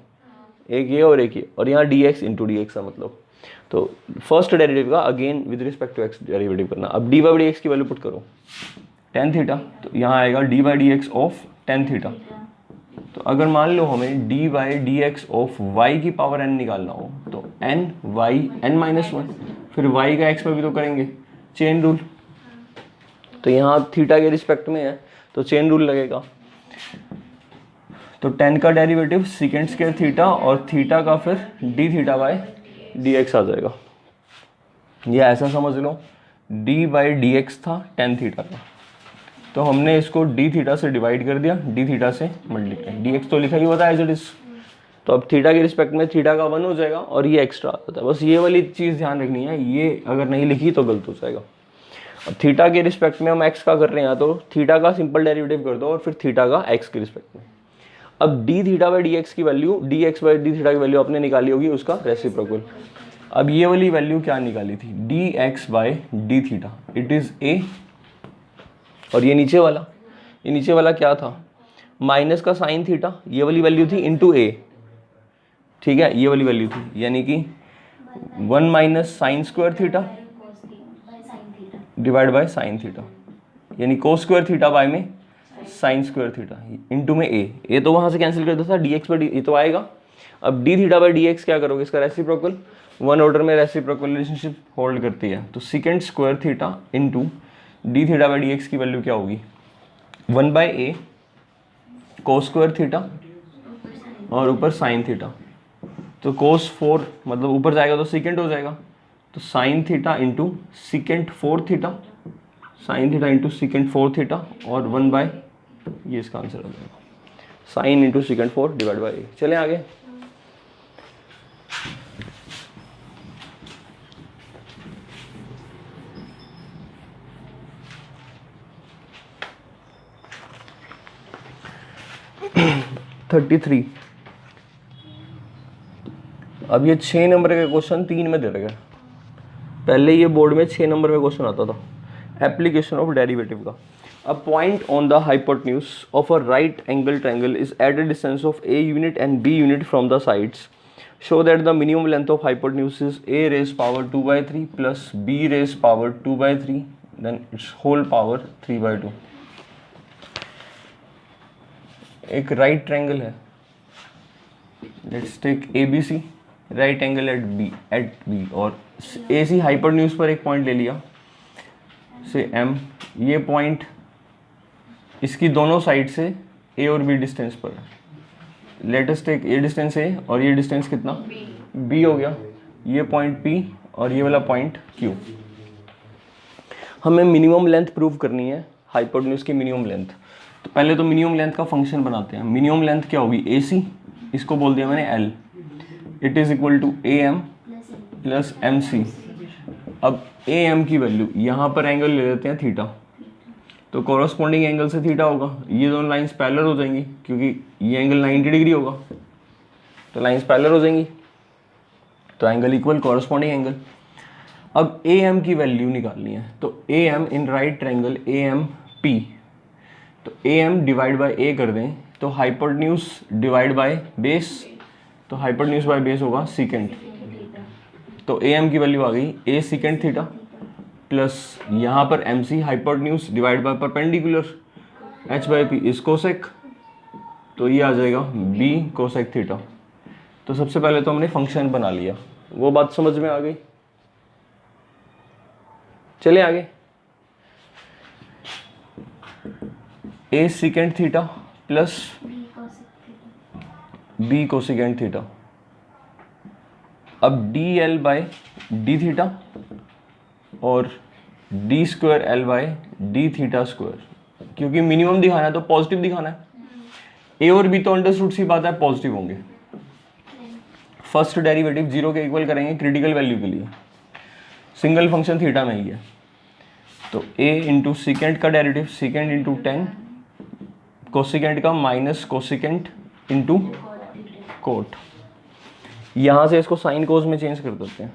एक ये और एक ये, और यहाँ d x into d x का मतलब, तो फर्स्ट डेरिवेटिव का again with respect to x derivative करना। अब डी बाई डी एक्स की वैल्यू पुट करो टेन थीटा, तो यहाँ आएगा d by D x of tan theta. तो अगर मान लो हमें d by D x of y की पावर एन निकालना हो, तो n y n minus one, फिर वाई का एक्स में भी तो करेंगे चेन रूल, तो यहाँ थीटा के रिस्पेक्ट में है तो चेन रूल लगेगा। तो 10 का डेरिवेटिव सेकेंड स्क्वायर थीटा और थीटा का फिर D theta by D X आ जाएगा। ये ऐसा समझ लो डी बाई डी एक्स था 10 थीटा का, तो हमने इसको डी थीटा से डिवाइड कर दिया, डी थीटा से मल्टीप्लाई, डी एक्स तो लिखा ही होता है एज इट इज। तो अब थीटा के रिस्पेक्ट में थीटा का 1 हो जाएगा और ये एक्स्ट्रा आ जाता है। बस ये वाली चीज़ ध्यान रखनी है, ये अगर नहीं लिखी तो गलत हो जाएगा। अब थीटा के रिस्पेक्ट में हम एक्स का कर रहे हैं, तो थीटा का सिंपल डेरिवेटिव कर दो और फिर थीटा का एक्स के रिस्पेक्ट में। अब D theta by D x की value, D x by D theta की वैल्यू आपने निकाली होगी उसका रेसिप्रोकल। अब ये वाली वैल्यू क्या निकाली थी, D x by D theta, it is a, और ये नीचे वाला क्या था, माइनस का साइन थीटा, ये वाली वैल्यू थी इंटू ए, ठीक है, ये वाली वैल्यू थी, यानी कि 1 minus sign square theta divide by sine theta, यानी कोस स्क्वायर थीटा बाय में साइन स्क्वायर थीटा इंटू में ए तो वहाँ से कैंसिल कर देता था, डी एक्स बाई डी ये तो आएगा। अब D theta by D x क्या करोगे, इसका रेसिप्रोकल, वन ऑर्डर में रेसिप्रोकल रिलेशनशिप होल्ड करती है, तो second square theta into D theta by D x की वैल्यू क्या होगी, 1 by A cos square theta और ऊपर साइन थीटा, तो कोस 4 मतलब ऊपर जाएगा तो सेकेंड हो जाएगा, तो sine theta into second 4 theta, sine theta into second 4 theta और 1 बाय, ये इसका आंसर हो जाएगा, sine into second 4 divide by A. चलें आगे। Thirty three. अब ये 6 नंबर के क्वेश्चन 3 में दे रखे हैं, पहले ये बोर्ड में 6 नंबर में क्वेश्चन आता था। एप्लीकेशन ऑफ डेरिवेटिव का, a point on the hypotenuse of a right angle triangle is at a distance of a unit and b unit from the sides, show that the minimum length of hypotenuse is a raise power 2/3 plus b raise power 2/3 then it's whole power 3/2। एक right triangle है, let's take A B C, right angle at B और A C hypotenuse पर एक point ले लिया से M, ये point इसकी दोनों साइड से ए और बी डिस्टेंस पर है। लेटेस्ट टेक ये डिस्टेंस ए और ये डिस्टेंस कितना बी हो गया, ये पॉइंट पी और ये वाला पॉइंट क्यू। हमें मिनिमम लेंथ प्रूव करनी है, हाइपोटेन्यूज की मिनिमम लेंथ। तो पहले तो मिनिमम लेंथ का फंक्शन बनाते हैं। मिनिमम लेंथ क्या होगी, ए सी, इसको बोल दिया मैंने L, it is equal to A M plus M C. अब ए एम की वैल्यू, यहाँ पर एंगल ले लेते हैं थीटा, तो कॉरस्पॉन्डिंग एंगल से थीटा होगा, ये दोनों लाइंस पैरेलल हो जाएंगी क्योंकि ये एंगल 90 डिग्री होगा, तो लाइंस पैरेलल हो जाएंगी, तो एंगल इक्वल कॉरस्पॉन्डिंग एंगल। अब ए एम की वैल्यू निकालनी है, तो A M in right triangle A M P, तो A M divide by A कर दें तो हाइपोटेन्यूज डिवाइड बाय बेस, तो हाइपोटेन्यूज बाय बेस होगा सीकेंट, तो ए एम की वैल्यू आ गई ए सीकेंट थीटा प्लस यहाँ पर M C hypotenuse divide by perpendicular H by P is cosec, तो ये आ जाएगा बी कोसेक थीटा। तो सबसे पहले तो हमने फंक्शन बना लिया, वो बात समझ में आ गई। चलिए आगे, A secant theta plus B cosecant theta. अब D L by D theta और D square L by D theta square, क्योंकि मिनिमम दिखाना है तो पॉजिटिव दिखाना है। ए और बी तो अंडरस्टूड सी बात है पॉजिटिव होंगे। फर्स्ट डेरिवेटिव 0 के इक्वल करेंगे क्रिटिकल वैल्यू के लिए, सिंगल फंक्शन थीटा में ही है, तो ए इंटू सीकेंट का डेरिवेटिव सीकेंट इंटू 10 कोसिकेंट का माइनस कोसिकेंट इंटू कोट। यहाँ से इसको साइन कोस में चेंज कर देते हैं,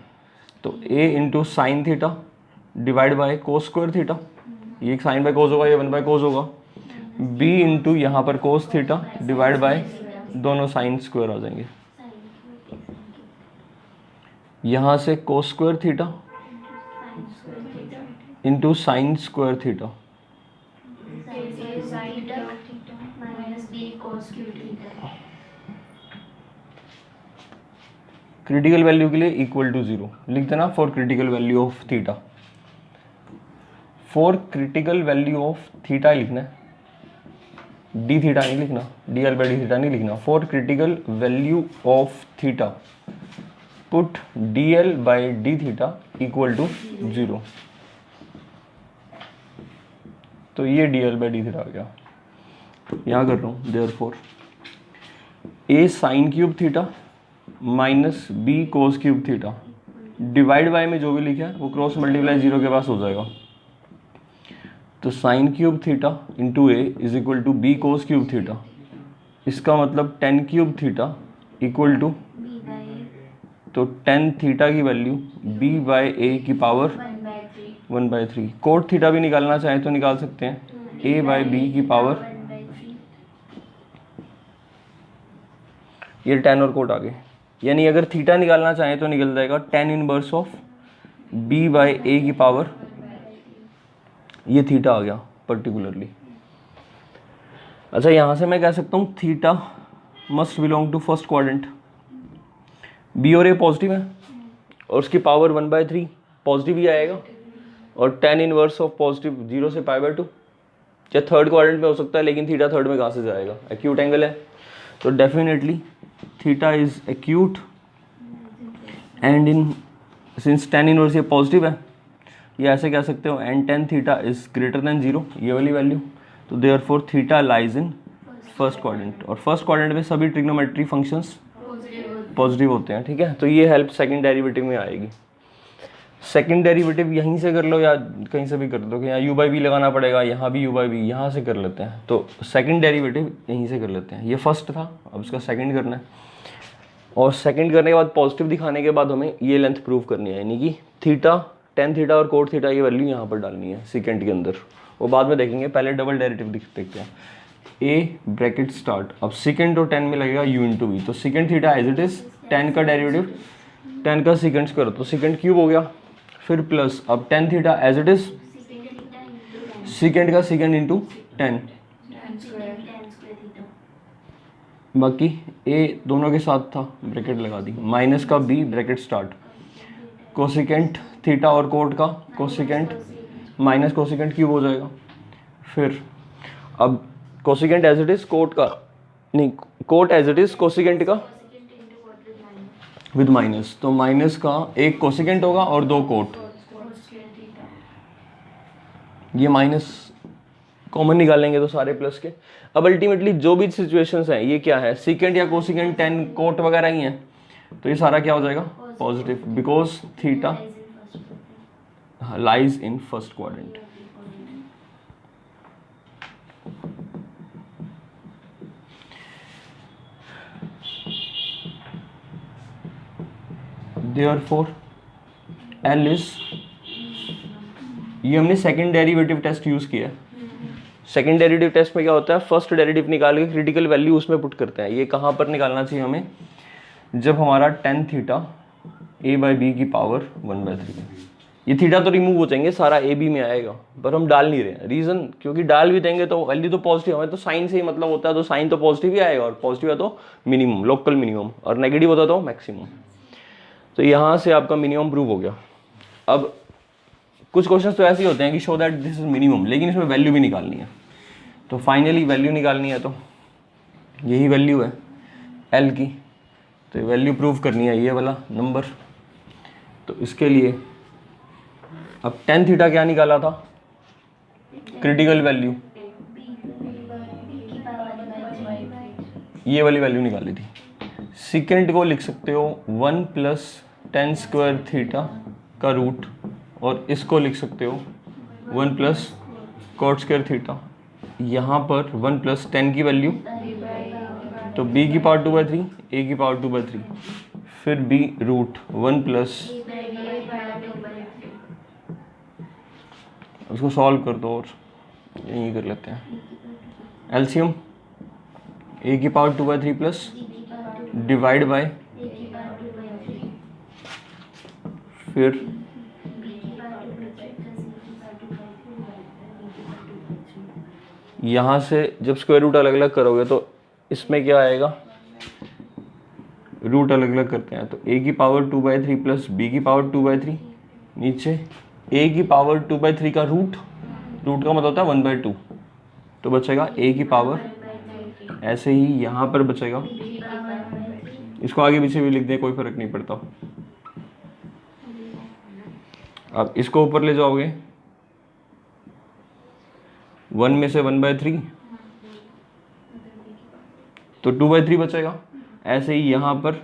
तो a into sine theta divide by cos square theta, ये साइन बाय कोस होगा, ये 1 बाय कोस होगा, b इंटू यहाँ पर कोस थीटा डिवाइड बाय दोनों साइन स्क्वायर आ जाएंगे, यहाँ से cos square theta into sine square theta. Critical value के लिए इक्वल टू 0 लिख देना for critical value of theta. For critical value of theta लिखना है, डी थीटा नहीं लिखना, d L by D theta नहीं लिखना। For critical value of theta put d L by D theta equal to 0। तो ये D L by D theta आ गया। यहाँ कर रहा हूँ therefore A sine cube theta minus B cos cube theta divide by में जो भी लिखा है वो क्रॉस मल्टीप्लाई 0 के पास हो जाएगा। तो sine cube theta into a is equal to b cos cube theta, इसका मतलब tan cube theta equal to, तो टेन थीटा की वैल्यू b बाय ए की पावर 1/3। कोट थीटा भी निकालना चाहे तो निकाल सकते हैं, a बाय बी की पावर, ये टेन और कोट आ गए। यानी अगर थीटा निकालना चाहें तो निकल जाएगा tan inverse of b by ए की पावर, ये थीटा आ गया पर्टिकुलरली। अच्छा, यहाँ से मैं कह सकता हूँ theta must belong to first quadrant, b और a पॉजिटिव है और उसकी पावर 1/3 पॉजिटिव ही आएगा, और टेन इनवर्स ऑफ पॉजिटिव 0 से π/2, या थर्ड क्वाड्रेंट में हो सकता है, लेकिन थीटा थर्ड में कहाँ से जाएगा, एक्यूट एंगल है, तो definitely theta is acute and in since tan inverse ये पॉजिटिव है, ये ऐसे कह सकते हो and tan theta is greater then 0, ये वाली वैल्यू, तो therefore theta lies in first quadrant, और फर्स्ट क्वाड्रेंट में सभी ट्रिग्नोमेट्री फंक्शंस पॉजिटिव होते हैं। ठीक है, तो ये हेल्प सेकंड डेरिवेटिव में आएगी। सेकंड डेरिवेटिव यहीं से कर लो या कहीं से भी कर लो, कि यहाँ u बाई वी लगाना पड़ेगा, यहाँ भी u बाई वी, यहाँ से कर लेते हैं, तो सेकंड डेरिवेटिव यहीं से कर लेते हैं। ये फर्स्ट था, अब इसका सेकंड करना है, और सेकंड करने के बाद पॉजिटिव दिखाने के बाद हमें ये लेंथ प्रूव करनी है, यानी कि थीटा, टेन थीटा और कोट थीटा ये वैल्यू यहाँ पर डालनी है सेकंड के अंदर, वो बाद में देखेंगे, पहले डबल डेरिवेटिव देखते हैं। ए ब्रैकेट स्टार्ट, अब सेकंड और टेन में लगेगा u इंटू वी, तो sec theta as it is, tan का डेरिवेटिव टेन का सेकंड स्क्वायर, तो सेकंड क्यूब हो गया, फिर प्लस अब tan theta as it is, sec का सेकंड इंटू टेन, बाकी a दोनों के साथ था, ब्रैकेट लगा दी, माइनस का b bracket start, cosecant theta और कोट का कोसिकेंट माइनस कोसिकेंट क्यूब हो जाएगा, फिर अब cosecant as it is, cot का नहीं, cot as it is cosecant का विद माइनस, तो माइनस का एक कोसिकेंट होगा और दो कोट, ये माइनस कॉमन निकालेंगे तो सारे प्लस के। अब अल्टीमेटली जो भी सिचुएशंस हैं, ये क्या है, सीकेंट या कोसिकेंट, टेन कोट वगैरह ही हैं, तो ये सारा क्या हो जाएगा positive, because theta lies in first quadrant. Therefore L is, ये हमने सेकंड डेरिवेटिव टेस्ट यूज किया है। सेकंड डेरिवेटिव टेस्ट में क्या होता है, फर्स्ट डेरिवेटिव निकाल के क्रिटिकल वैल्यू उसमें पुट करते हैं। ये कहाँ पर निकालना चाहिए हमें, जब हमारा tan theta a by b की पावर 1/3, ये थीटा तो रिमूव हो जाएंगे, सारा ए बी में आएगा, पर हम डाल नहीं रहे हैं, रीजन क्योंकि डाल भी देंगे तो वैल्यू तो पॉजिटिव, हमें तो साइन से ही मतलब होता है, तो साइन तो पॉजिटिव ही आएगा, और पॉजिटिव है तो मिनिमम, लोकल मिनिमम, और नेगेटिव होता तो मैक्सिमम। तो यहाँ से आपका मिनिमम प्रूव हो गया। अब कुछ क्वेश्चंस तो ऐसे ही होते हैं कि show that this is minimum, लेकिन इसमें वैल्यू भी निकालनी है, तो फाइनली वैल्यू निकालनी है, तो यही वैल्यू है एल की, तो ये वैल्यू प्रूव करनी है, ये वाला नंबर। तो इसके लिए अब टेन थीटा क्या निकाला था, क्रिटिकल वैल्यू, ये वाली वैल्यू निकाली थी। सेकेंड को लिख सकते हो 1 प्लस टेन स्क्वायर थीटा का रूट, और इसको लिख सकते हो 1 प्लस कॉट स्क्वायर थीटा, यहाँ पर 1 प्लस 10 की वैल्यू, तो b की पावर 2/3, a की पावर 2/3, फिर b रूट 1 प्लस, उसको सॉल्व कर दो और यही कर लेते हैं। एलसीएम a की पावर 2/3 प्लस डिवाइड बाय, फिर यहाँ से जब स्क्वायर रूट अलग अलग करोगे तो इसमें क्या आएगा, रूट अलग अलग करते हैं, तो a की पावर 2/3 प्लस b की पावर 2/3, नीचे a की पावर 2/3 का रूट, रूट का मतलब होता है 1/2, तो बचेगा a की पावर, ऐसे ही यहाँ पर बचेगा, इसको आगे पीछे भी लिख दें कोई फर्क नहीं पड़ता। अब इसको ऊपर ले जाओगे, 1 में से 1/3, तो 2/3 बचेगा, ऐसे ही यहाँ पर।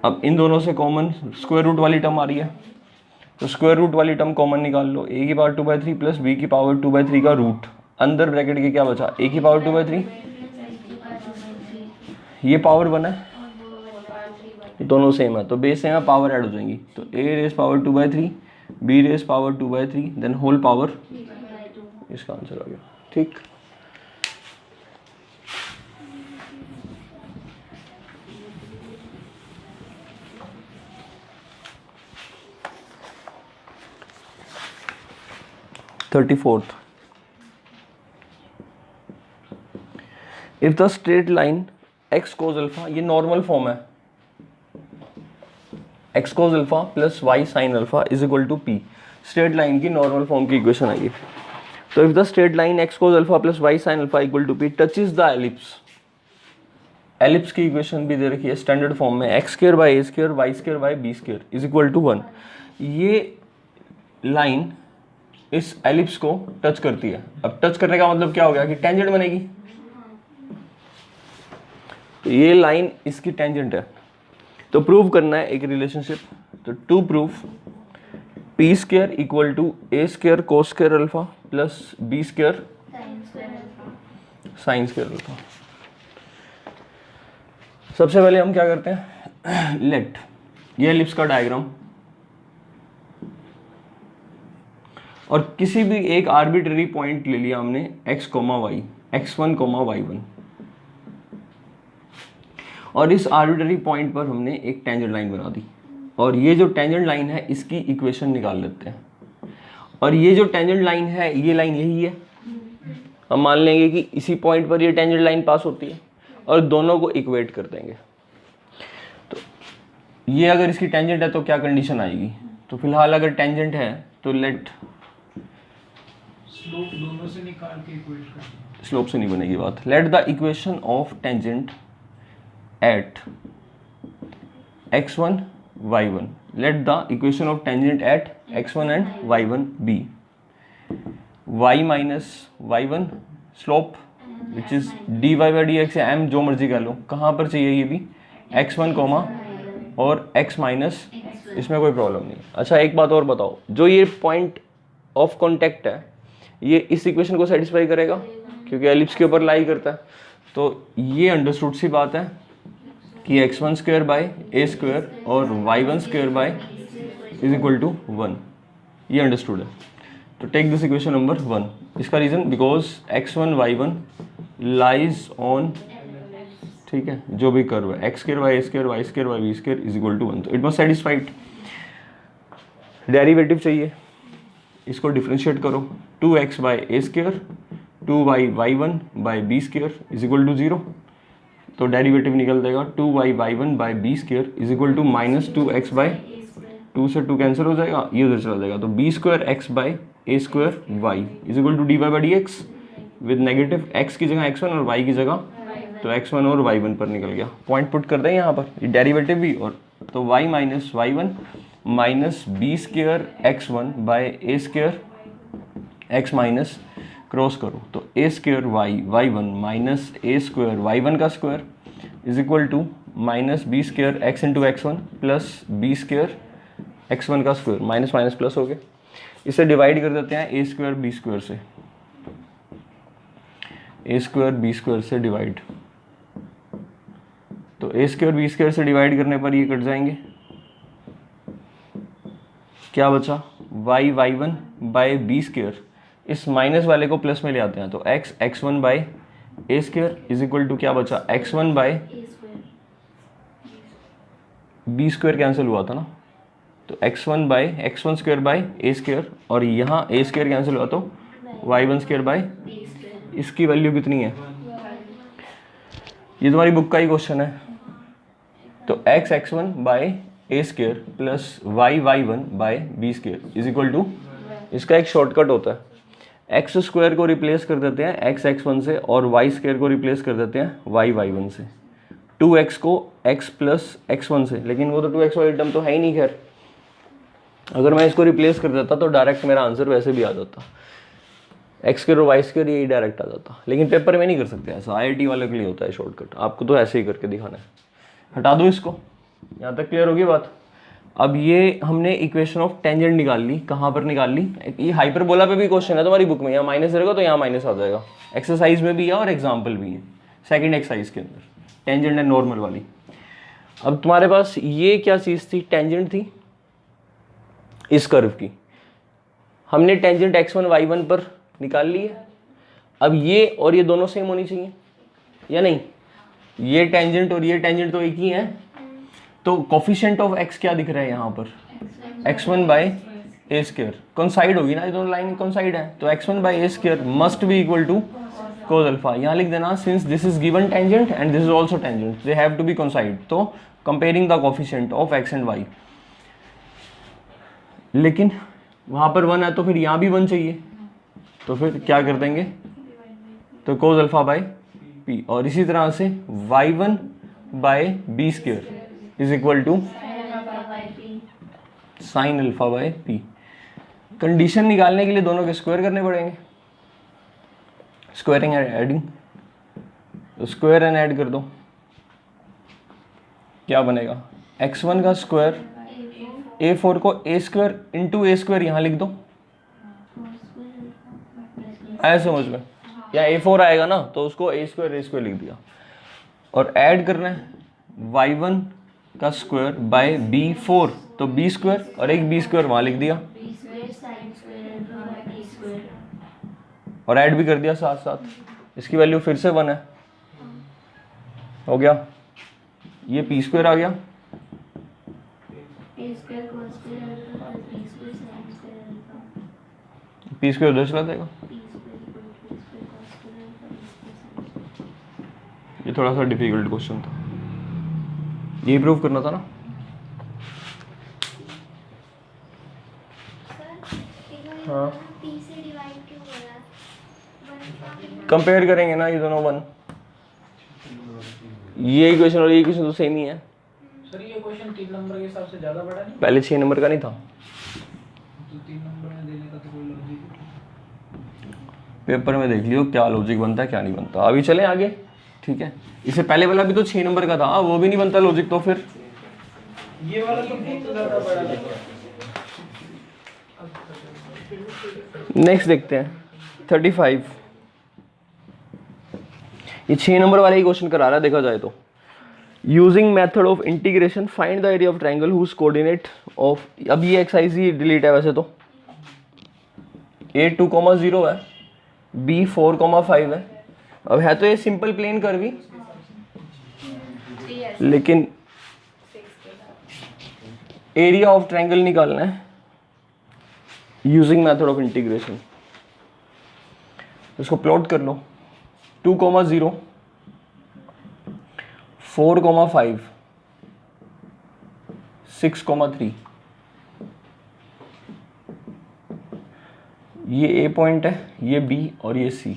अब इन दोनों से कॉमन स्क्वायर रूट वाली टर्म आ रही है, तो स्क्वायर रूट वाली टर्म कॉमन निकाल लो, a की पावर 2/3 प्लस b की पावर 2/3 का रूट, अंदर ब्रैकेट के क्या बचा, a की पावर 2/3, ये पावर बना है, दोनों सेम है तो बेस सेम है, पावर ऐड हो जाएंगी, तो a raise power 2/3, b raise power 2/3, then whole power, इसका आंसर आ गया। ठीक, thirty fourth, if the straight line x cos alpha, ये नॉर्मल फॉर्म है, x cos alpha plus y sin alpha is equal to p, straight line की normal form की equation आई है। तो if the straight line x cos alpha plus y sin alpha equal to p touches the ellipse, ellipse की equation भी दे रखी है स्टैंडर्ड फॉर्म में, x square by a square y square by b square is equal to 1, ये line इस ellipse को touch करती है। अब टच करने का मतलब क्या हो गया कि टेंजेंट बनेगी, तो ये लाइन इसकी टेंजेंट है, तो प्रूव करना है एक रिलेशनशिप, तो to proof p square equal to a square cos square alpha plus b square sine square alpha. सबसे पहले हम क्या करते हैं, लेट, ये एलिप्स का डायग्राम, और किसी भी एक आर्बिट्रेरी पॉइंट ले लिया हमने x, y, x1, y1, और इस आर्बिट्रेरी पॉइंट पर हमने एक टेंजेंट लाइन बना दी, और ये जो टेंजेंट लाइन है इसकी इक्वेशन निकाल लेते हैं, और ये जो टेंजेंट लाइन है ये लाइन यही है, हम मान लेंगे कि इसी पॉइंट पर ये टेंजेंट लाइन पास होती है, और दोनों को इक्वेट कर देंगे। तो ये अगर इसकी टेंजेंट है तो क्या कंडीशन आएगी, तो फिलहाल अगर टेंजेंट है तो लेट, स्लोप दोनों से निकाल के इक्वेट करना, स्लोप से नहीं बनेगी बात, let the equation of tangent at x1 y1, let the equation of tangent at x1 and y1 be y minus y1 slope which is dy by dx या m जो मर्जी कह लो, कहाँ पर चाहिए ये भी, x1 कॉमा और x माइनस, इसमें कोई प्रॉब्लम नहीं। अच्छा एक बात और बताओ, जो ये पॉइंट ऑफ कॉन्टेक्ट है ये इस इक्वेशन को सेटिस्फाई करेगा क्योंकि एलिप्स के ऊपर लाई करता है, तो ये अंडरस्टूड सी बात है कि x1 square by a square और y1 square by is equal to 1, ये अंडरस्टूड है। तो टेक दिस इक्वेशन नंबर 1, इसका reason because x1 y1 lies on, ठीक है, जो भी कर्व है x square by a square y square by b square is equal to 1, तो इट मस्ट सेटिस्फाइड। डेरिवेटिव चाहिए, इसको डिफ्रेंशिएट करो, 2x by a square 2y y1 by b square is equal to 0, तो derivative निकल देगा 2y y1 by b square is equal to minus 2x by 2 से 2 cancel हो जाएगा, ये उधर चला जाएगा, तो b square x by a square y is equal to dy by dx with negative x की जगह x1 और y की जगह तो x1 और y1 पर निकल गया। पॉइंट पुट कर दें यहाँ पर, ये डेरिवेटिव भी, और तो y minus y1 minus b square x1 by a square x minus cross करो, तो a square y1 minus a square y1 का square is equal to minus b square x into x1 plus b square x1 का square, minus minus plus हो गया। इसे divide कर देते हैं a स्क्वायर b स्क्वायर से, ए स्क्वायर बी स्क्वायर से डिवाइड, तो ए स्क्वायर बी स्क्वायर से डिवाइड करने पर ये कट जाएंगे, क्या बचा y y one by b square, इस माइनस वाले को प्लस में ले आते हैं तो x x one by a square is equal to क्या बचा x one by b square cancel हुआ था ना, तो x one square by a square, और यहाँ ए स्क्वायर कैंसिल हुआ तो वाई वन स्क्वायर बाय, इसकी वैल्यू कितनी है, ये तुम्हारी बुक का ही क्वेश्चन है, तो x x one by a square plus y y one by b square is equal to, इसका एक शॉर्टकट होता है, एक्स स्क्वायर को रिप्लेस कर देते हैं एक्स एक्स वन से और वाई स्क्वायर को रिप्लेस कर देते हैं वाई वाई वन से, 2x को x प्लस एक्स वन से, लेकिन वो तो 2x वाली टर्म तो है ही नहीं, खैर अगर मैं इसको रिप्लेस कर देता तो डायरेक्ट मेरा आंसर वैसे भी आ जाता, एक्स स्क्वायर और वाई स्क्वायर यही डायरेक्ट आ जाता, लेकिन पेपर में नहीं कर सकते ऐसा, IIT वाले के लिए होता है शॉर्टकट, आपको तो ऐसे ही करके दिखाना है। हटा दो इसको, यहाँ तक क्लियर होगी बात। अब ये हमने इक्वेशन ऑफ टेंजेंट निकाल ली, कहाँ पर निकाल ली, ये हाइपरबोला पे भी क्वेश्चन है तुम्हारी बुक में, यहाँ माइनस रहेगा तो यहाँ माइनस आ जाएगा, एक्सरसाइज में भी है और एग्जाम्पल भी है, सेकेंड एक्सरसाइज के अंदर टेंजेंट है नॉर्मल वाली। अब तुम्हारे पास ये क्या चीज़ थी, टेंजेंट थी इस कर्व की, हमने टेंजेंट x1 y1 पर निकाल ली है। अब ये और ये दोनों सेम होनी चाहिए या नहीं, ये टेंजेंट और ये टेंजेंट तो एक ही है, तो कोफिशिएंट ऑफ x क्या दिख रहा है यहाँ पर, x1 बाय ए स्क्वायर, कॉन्साइड होगी ना, ये दोनों लाइन कॉन्साइड है, तो x1 by a square must be equal to cos alpha, यहाँ लिख देना since this is given tangent and this is also tangent they have to be coincide, तो comparing the coefficient of x and y, लेकिन वहाँ पर 1 है तो फिर यहाँ भी 1 चाहिए, तो फिर क्या कर देंगे, तो cos अल्फा बाय p, और इसी तरह से y1 by b square is equal to sine alpha by p। Condition निकालने के लिए दोनों के स्क्वायर करने पड़ेंगे, स्क्वायरिंग एंड एडिंग, तो स्क्वायर एंड ऐड कर दो, क्या बनेगा x1 का स्क्वायर, a4 को a square into A square यहाँ लिख दो, आया समझ में, या a4 आएगा ना तो उसको a स्क्वायर लिख दिया, और ऐड करना है y1 का स्क्वायर बाय b4, तो b स्क्वायर और एक b स्क्वायर वहाँ लिख दिया, और ऐड भी कर दिया साथ साथ, इसकी वैल्यू फिर से 1 है, हो गया, ये p स्क्वायर आ गया, p स्क्वायर उधर चला जाएगा, ये थोड़ा सा डिफिकल्ट क्वेश्चन था, ये प्रूव करना था ना। हाँ कंपेयर करेंगे ना ये दोनों 1, ये इक्वेशन और ये इक्वेशन तो सेम ही है सर, ये क्वेश्चन 3 नंबर के हिसाब से ज्यादा बड़ा नहीं, पहले 6 नंबर का नहीं था, तो 3 नंबर में देने का तो कोई लॉजिक नहीं। पेपर में देख लियो क्या लॉजिक बनता है क्या नहीं बनता। अभी चले आगे, ठीक है, इससे पहले वाला भी तो 6 नंबर का था, वो भी नहीं बनता लॉजिक, तो फिर ये वाला तो बहुत ज्यादा बड़ा लग रहा है। नेक्स्ट देखते हैं 35, ये 6 नंबर वाले ही क्वेश्चन करा रहा है देखा जाए तो, using method of integration find the area of triangle whose coordinate of, अब ये एक्सरसाइज ही डिलीट है वैसे तो, a 2,0 है, b 4,5 है, अब है तो ये सिंपल प्लेन कर्व ही, लेकिन एरिया ऑफ ट्राइंगल निकालना है यूजिंग मेथड ऑफ इंटीग्रेशन, इसको प्लॉट कर लो, 2,0 4,5 6,3, ये ए पॉइंट है, ये बी और ये सी,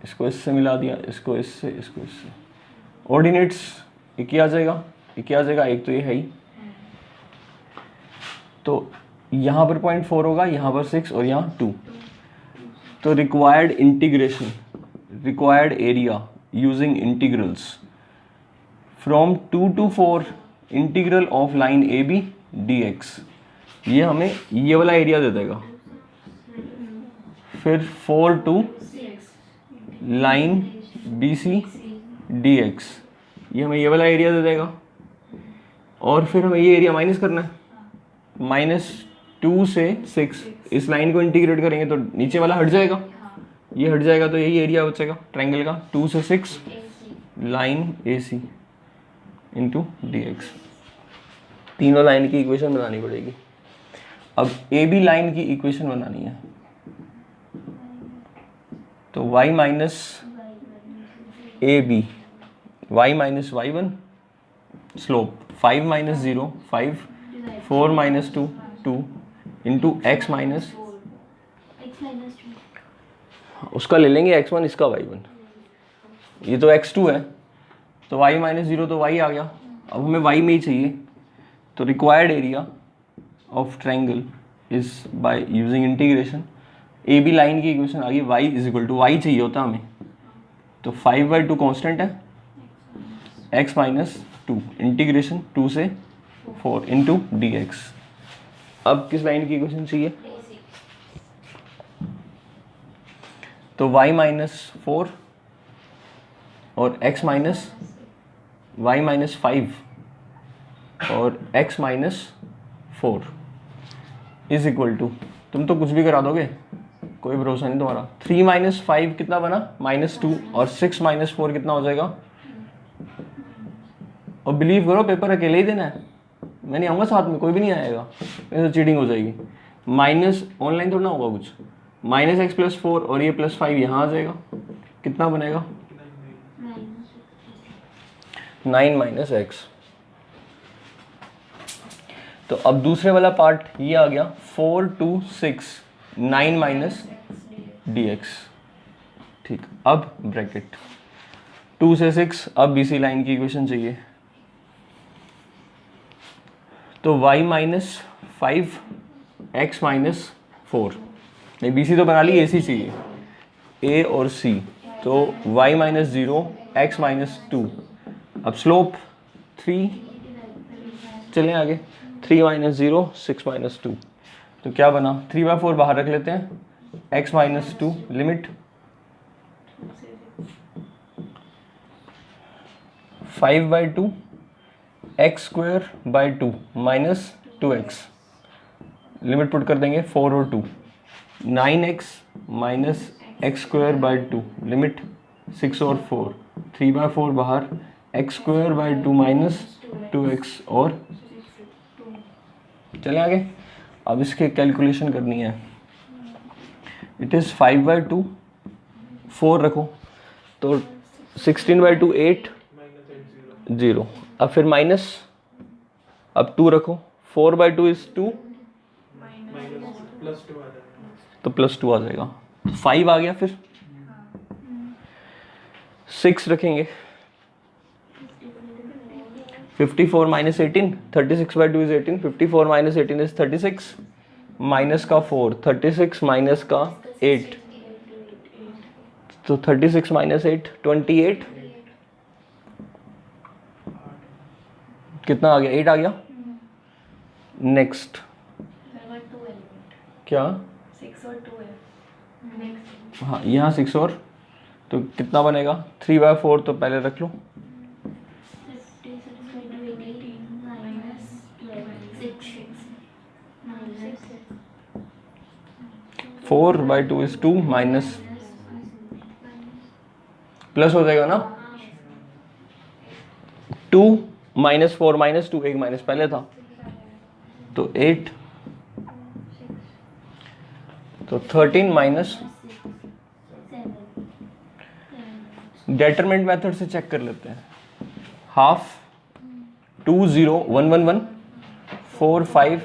इसको इससे मिला दिया, इसको इससे, इसको इससे, ऑर्डिनेट्स एक ही आ जाएगा, एक ही आ जाएगा, एक तो ये है ही, तो यहाँ पर 0.4 होगा, यहाँ पर 6 और यहाँ 2, तो required integration, required area using integrals from 2 to 4 integral of line A B d x, ये हमें ये वाला एरिया दे देगा, फिर 4 to line B C d x, ये हमें ये वाला एरिया दे देगा और फिर हमें ये एरिया माइनस करना है। -2 से 6 इस लाइन को इंटीग्रेट करेंगे तो नीचे वाला हट जाएगा, ये हट जाएगा तो यही एरिया बचेगा ट्रायंगल का। 2 से 6 line A C into d x, तीनों लाइन की इक्वेशन बनानी पड़ेगी। अब ए बी लाइन की इक्वेशन बनानी है तो y minus A B, y minus y one, slope 5 minus 0 5, 4 minus 2 2 into x minus, उसका ले लेंगे x1, इसका y1, ये तो x2 है तो y माइनस 0 तो y आ गया। अब हमें y में ही चाहिए तो required area of triangle is by using integration. A B line की इक्वेशन आ गई, y is equal to, y चाहिए होता हमें तो 5/2 कांस्टेंट है, x माइनस 2 इंटीग्रेशन 2 से 4 इंटू डी एक्स। अब किस लाइन की इक्वेशन चाहिए तो y माइनस 4 और x माइनस y माइनस 5 और x minus 4 is equal to, तुम तो कुछ भी करा दोगे, कोई भरोसा नहीं तुम्हारा। 3 माइनस 5 कितना बना -2 और 6 माइनस 4 कितना हो जाएगा। और बिलीव करो पेपर अकेले ही देना है, मैं नहीं आऊँगा साथ में, कोई भी नहीं आएगा, ऐसे चीटिंग हो जाएगी। माइनस ऑनलाइन थोड़ा ना होगा कुछ, -x+4 और ये +5 यहाँ आ जाएगा, कितना बनेगा 9 माइनस एक्स। तो अब दूसरे वाला पार्ट ये आ गया 4 2 6 9 माइनस डी एक्स। ठीक, अब ब्रैकेट 2 से 6, अब बीसी लाइन की इक्वेशन चाहिए तो y माइनस 5 x माइनस 4, नहीं बीसी तो बना ली, ए सी चाहिए, ए और सी, तो y माइनस 0 x माइनस 2। अब स्लोप 3, चलें आगे, 3 माइनस 0 6 माइनस 2, तो क्या बना 3/4 बाहर रख लेते हैं, x minus 2 limit 5/2 x² 2 minus 2x, limit put कर देंगे 4 और 2, 9x माइनस x² 2 लिमिट 6 और 4, 3/4 बाहर, x² 2 माइनस 2x और चले आगे। अब इसके कैलकुलेशन करनी है, इट इज़ 5/2 4 रखो तो 16/2 8 0, अब फिर माइनस, अब 2 रखो, 4/2 इज 2 तो +2 आ जाएगा, 5 आ गया, फिर 6 रखेंगे, 54 minus 18, 36/2 is 18, 54 minus 18 is 36, minus का 4, 36 माइनस का 8, तो 36 माइनस 8 28, कितना आ गया 8 आ गया। नेक्स्ट क्या 6 और 2 है नेक्स्ट, हाँ यहाँ 6 और, तो कितना बनेगा 3/4 तो पहले रख लो, 4/2 इज 2 माइनस, प्लस हो जाएगा ना, 2 माइनस 4 माइनस 2, एक माइनस पहले था तो 8, तो 13 माइनस, डेटरमेंट मेथड से चेक कर लेते हैं, हाफ 2 0 1 1 1 4 5,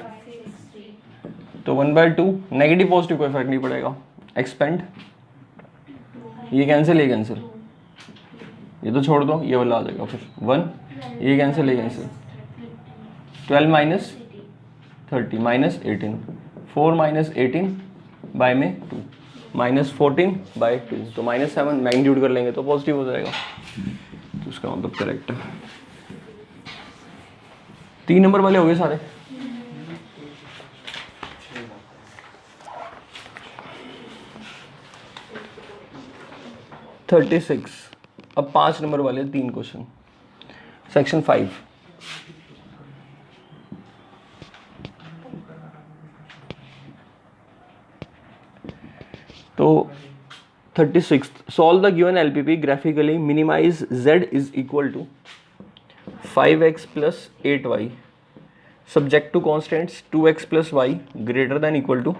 तो 1/2, नेगेटिव पॉजिटिव कोई फर्क नहीं पड़ेगा, एक्सपेंड, ये कैंसिल, ये कैंसिल, ये तो छोड़ दो, ये वाला आ जाएगा, फिर 1, ये कैंसिल, ये cancel, 12 minus 30 minus 18, 4 minus 18 by में 2 माइनस 14 बाय 2, तो -7 मैग्नीट्यूड कर लेंगे तो पॉजिटिव हो जाएगा, तो उसका मतलब करेक्ट है। 3 नंबर वाले हो गए सारे। अब 5 नंबर वाले 3 क्वेश्चन, सेक्शन 5। तो 36, solve the given LPP graphically, minimise z is equal to 5x plus 8y subject to constants 2x plus y greater than equal to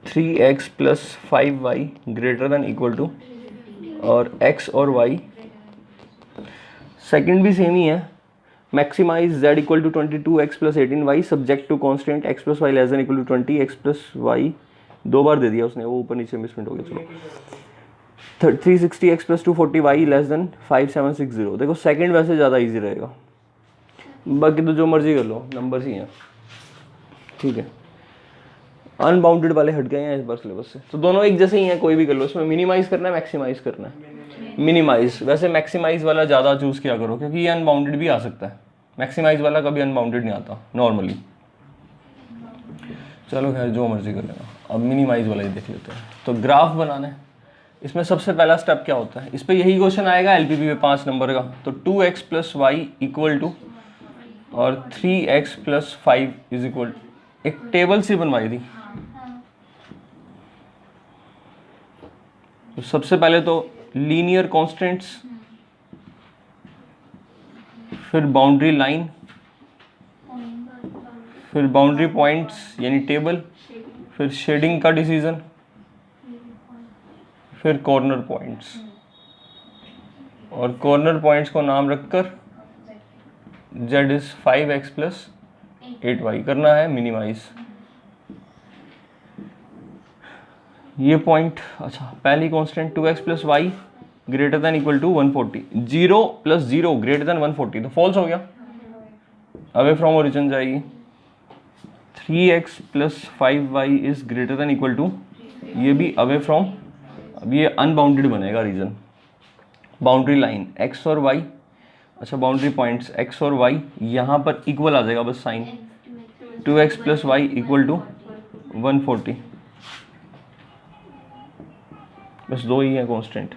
3x plus 5y greater than equal to, और x और y second भी same ही है, maximise z equal to 22x plus 18y subject to constant x plus y less than equal to 20x plus y, 2 बार दे दिया उसने, वो ऊपर नीचे मिसप्रिंट हो गया। चलो 360x plus 240y less than 5760। देखो सेकंड वैसे ज़्यादा इजी रहेगा, बाकी तो जो मर्जी कर लो, नंबर्स ही हैं, ठीक है। अनबाउंडेड वाले हट गए हैं इस बार सिलेबस से, तो दोनों एक जैसे ही हैं, कोई भी कर लो। इसमें मिनिमाइज करना है, मैक्सिमाइज करना है। मिनिमाइज, वैसे मैक्सिमाइज वाला ज़्यादा चूज़ किया करो, क्योंकि ये अनबाउंडेड भी आ सकता है, मैक्सिमाइज वाला कभी अनबाउंडेड नहीं आता नॉर्मली। चलो खैर जो मर्जी कर लेना, अब मिनिमाइज वाला ही देख लेते हैं। तो ग्राफ बनाना है, इसमें सबसे पहला स्टेप क्या होता है, इस पर यही क्वेश्चन आएगा एलपीपी में 5 नंबर का। तो 2x plus y equal to और 3x प्लस 5 इज इक्वल, एक टेबल सी बनवाई थी। तो सबसे पहले तो लीनियर कॉन्स्टेंट्स, फिर बाउंड्री लाइन, फिर बाउंड्री पॉइंट्स यानी टेबल, फिर शेडिंग का डिसीजन, फिर कॉर्नर पॉइंट्स। और कॉर्नर पॉइंट्स को नाम रखकर z is 5x plus 8y करना है मिनिमाइज। ये पॉइंट, अच्छा पहली constant 2x plus y greater than equal to 140, 0 plus 0 greater than 140, तो फॉल्स हो गया, अवे फ्रॉम ओरिजिन जाएगी। 3x plus 5y is greater than equal to, ये भी अवे फ्रॉम, अब ये अनबाउंडेड बनेगा रीजन। बाउंड्री लाइन x और y, अच्छा बाउंड्री पॉइंट्स x और y, यहाँ पर इक्वल आ जाएगा बस sign, 2x plus y equal to 140, बस 2 ही है constant.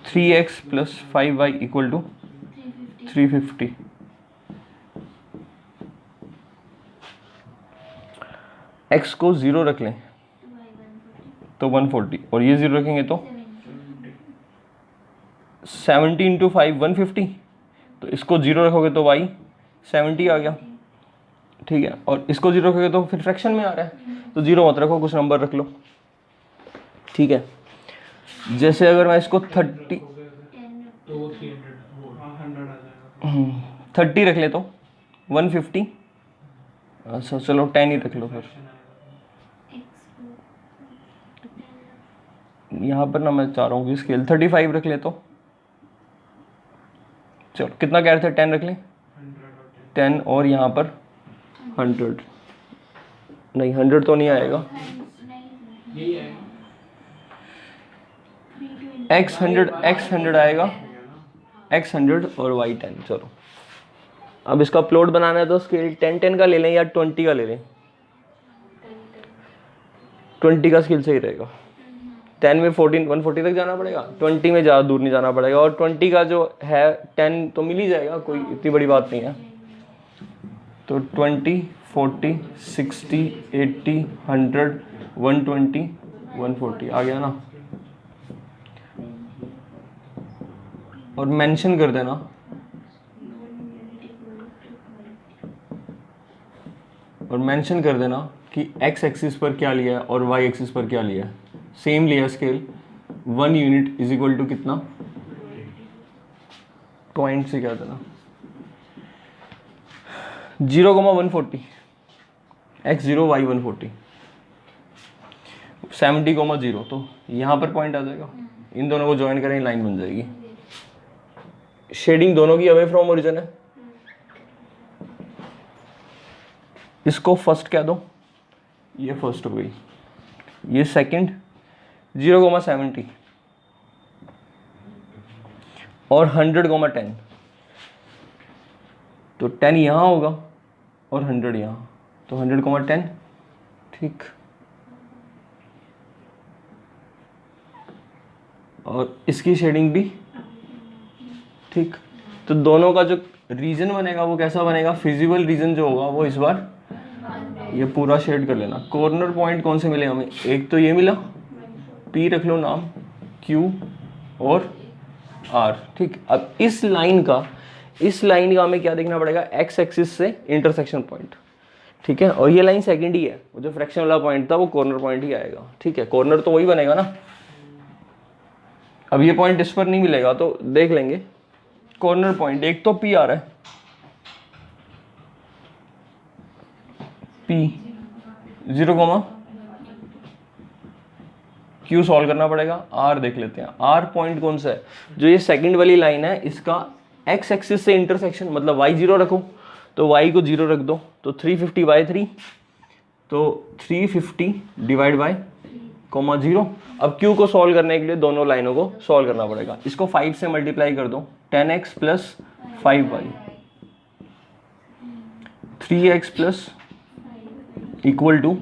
3x plus 5y equal to 350, x को 0 रख लें तो 140, और ये 0 रखेंगे तो 70 इंटू 5 150, तो इसको 0 रखोगे तो y 70 आ गया, ठीक है। और इसको 0 रखोगे तो फिर फ्रैक्शन में आ रहा है, तो 0 मत रखो, कुछ नंबर रख लो, ठीक है। जैसे अगर मैं इसको 30 तो 300 100 आ जाएगा, 30 रख ले तो 150, अच्छा चलो 10 ही रख लो फिर। यहाँ पर ना मैं चाह रहा हूँ कि स्केल 35 रख ले, तो चलो कितना कह रहे थे, 10 रख लें, 10 और यहाँ पर 100, नहीं 100 तो नहीं आएगा, यही आएगा x 100 आएगा, x 100 और y 10। चलो अब इसका प्लॉट बनाना है, तो स्केल 10 का ले लें या 20 का ले लें, 20 का स्केल सही रहेगा। 10 में 140 तक जाना पड़ेगा, 20 में ज़्यादा दूर नहीं जाना पड़ेगा, और 20 का जो है 10 तो मिल ही जाएगा, कोई इतनी बड़ी बात नहीं है। तो 20 40 60 80 100 120 140 आ गया ना। और मेंशन कर देना कि x एक्सिस पर क्या लिया है और y एक्सिस पर क्या लिया है, सेम लिया scale, 1 unit is equal to कितना, पॉइंट से क्या देना 0,140, x0 y 140, 70,0, तो यहाँ पर पॉइंट आ जाएगा, इन दोनों को ज्वाइन करें लाइन बन जाएगी। शेडिंग दोनों की अवे फ्रॉम ओरिजिन है, इसको फर्स्ट कह दो, ये फर्स्ट हो गई, ये सेकंड 0,70 और 100,10, तो 10 यहाँ होगा और 100 यहाँ, तो 100,10, ठीक। और इसकी शेडिंग भी ठीक। तो दोनों का जो रीजन बनेगा वो कैसा बनेगा, फिजिबल रीजन जो होगा वो इस बार ये पूरा शेड कर लेना। कॉर्नर पॉइंट कौन से मिले हमें, एक तो ये मिला, P रख लो नाम, Q और R, ठीक। अब इस लाइन का हमें क्या देखना पड़ेगा, एक्स एक्सिस से इंटरसेक्शन पॉइंट, ठीक है। और ये लाइन सेकंड ही है, वो जो फ्रैक्शन वाला पॉइंट था वो कॉर्नर पॉइंट ही आएगा, ठीक है। कॉर्नर तो वही बनेगा ना। अब ये पॉइंट इस पर नहीं मिलेगा तो देख लेंगे। कॉर्नर पॉइंट एक तो P आ रहा है, P 0, Q सॉल्व करना पड़ेगा, R देख लेते हैं। R पॉइंट कौन सा है, जो ये सेकंड वाली लाइन है इसका एक्स एक्सिस से इंटरसेक्शन, मतलब y 0 रखो तो y को 0 रख दो, तो 350/3, तो 350 डिवाइड बाय 0। अब Q को सॉल्व करने के लिए दोनों लाइनों को सॉल्व करना पड़ेगा। इसको 5 से मल्टीप्लाई कर दो, 10x plus 5y, 3x plus equal to,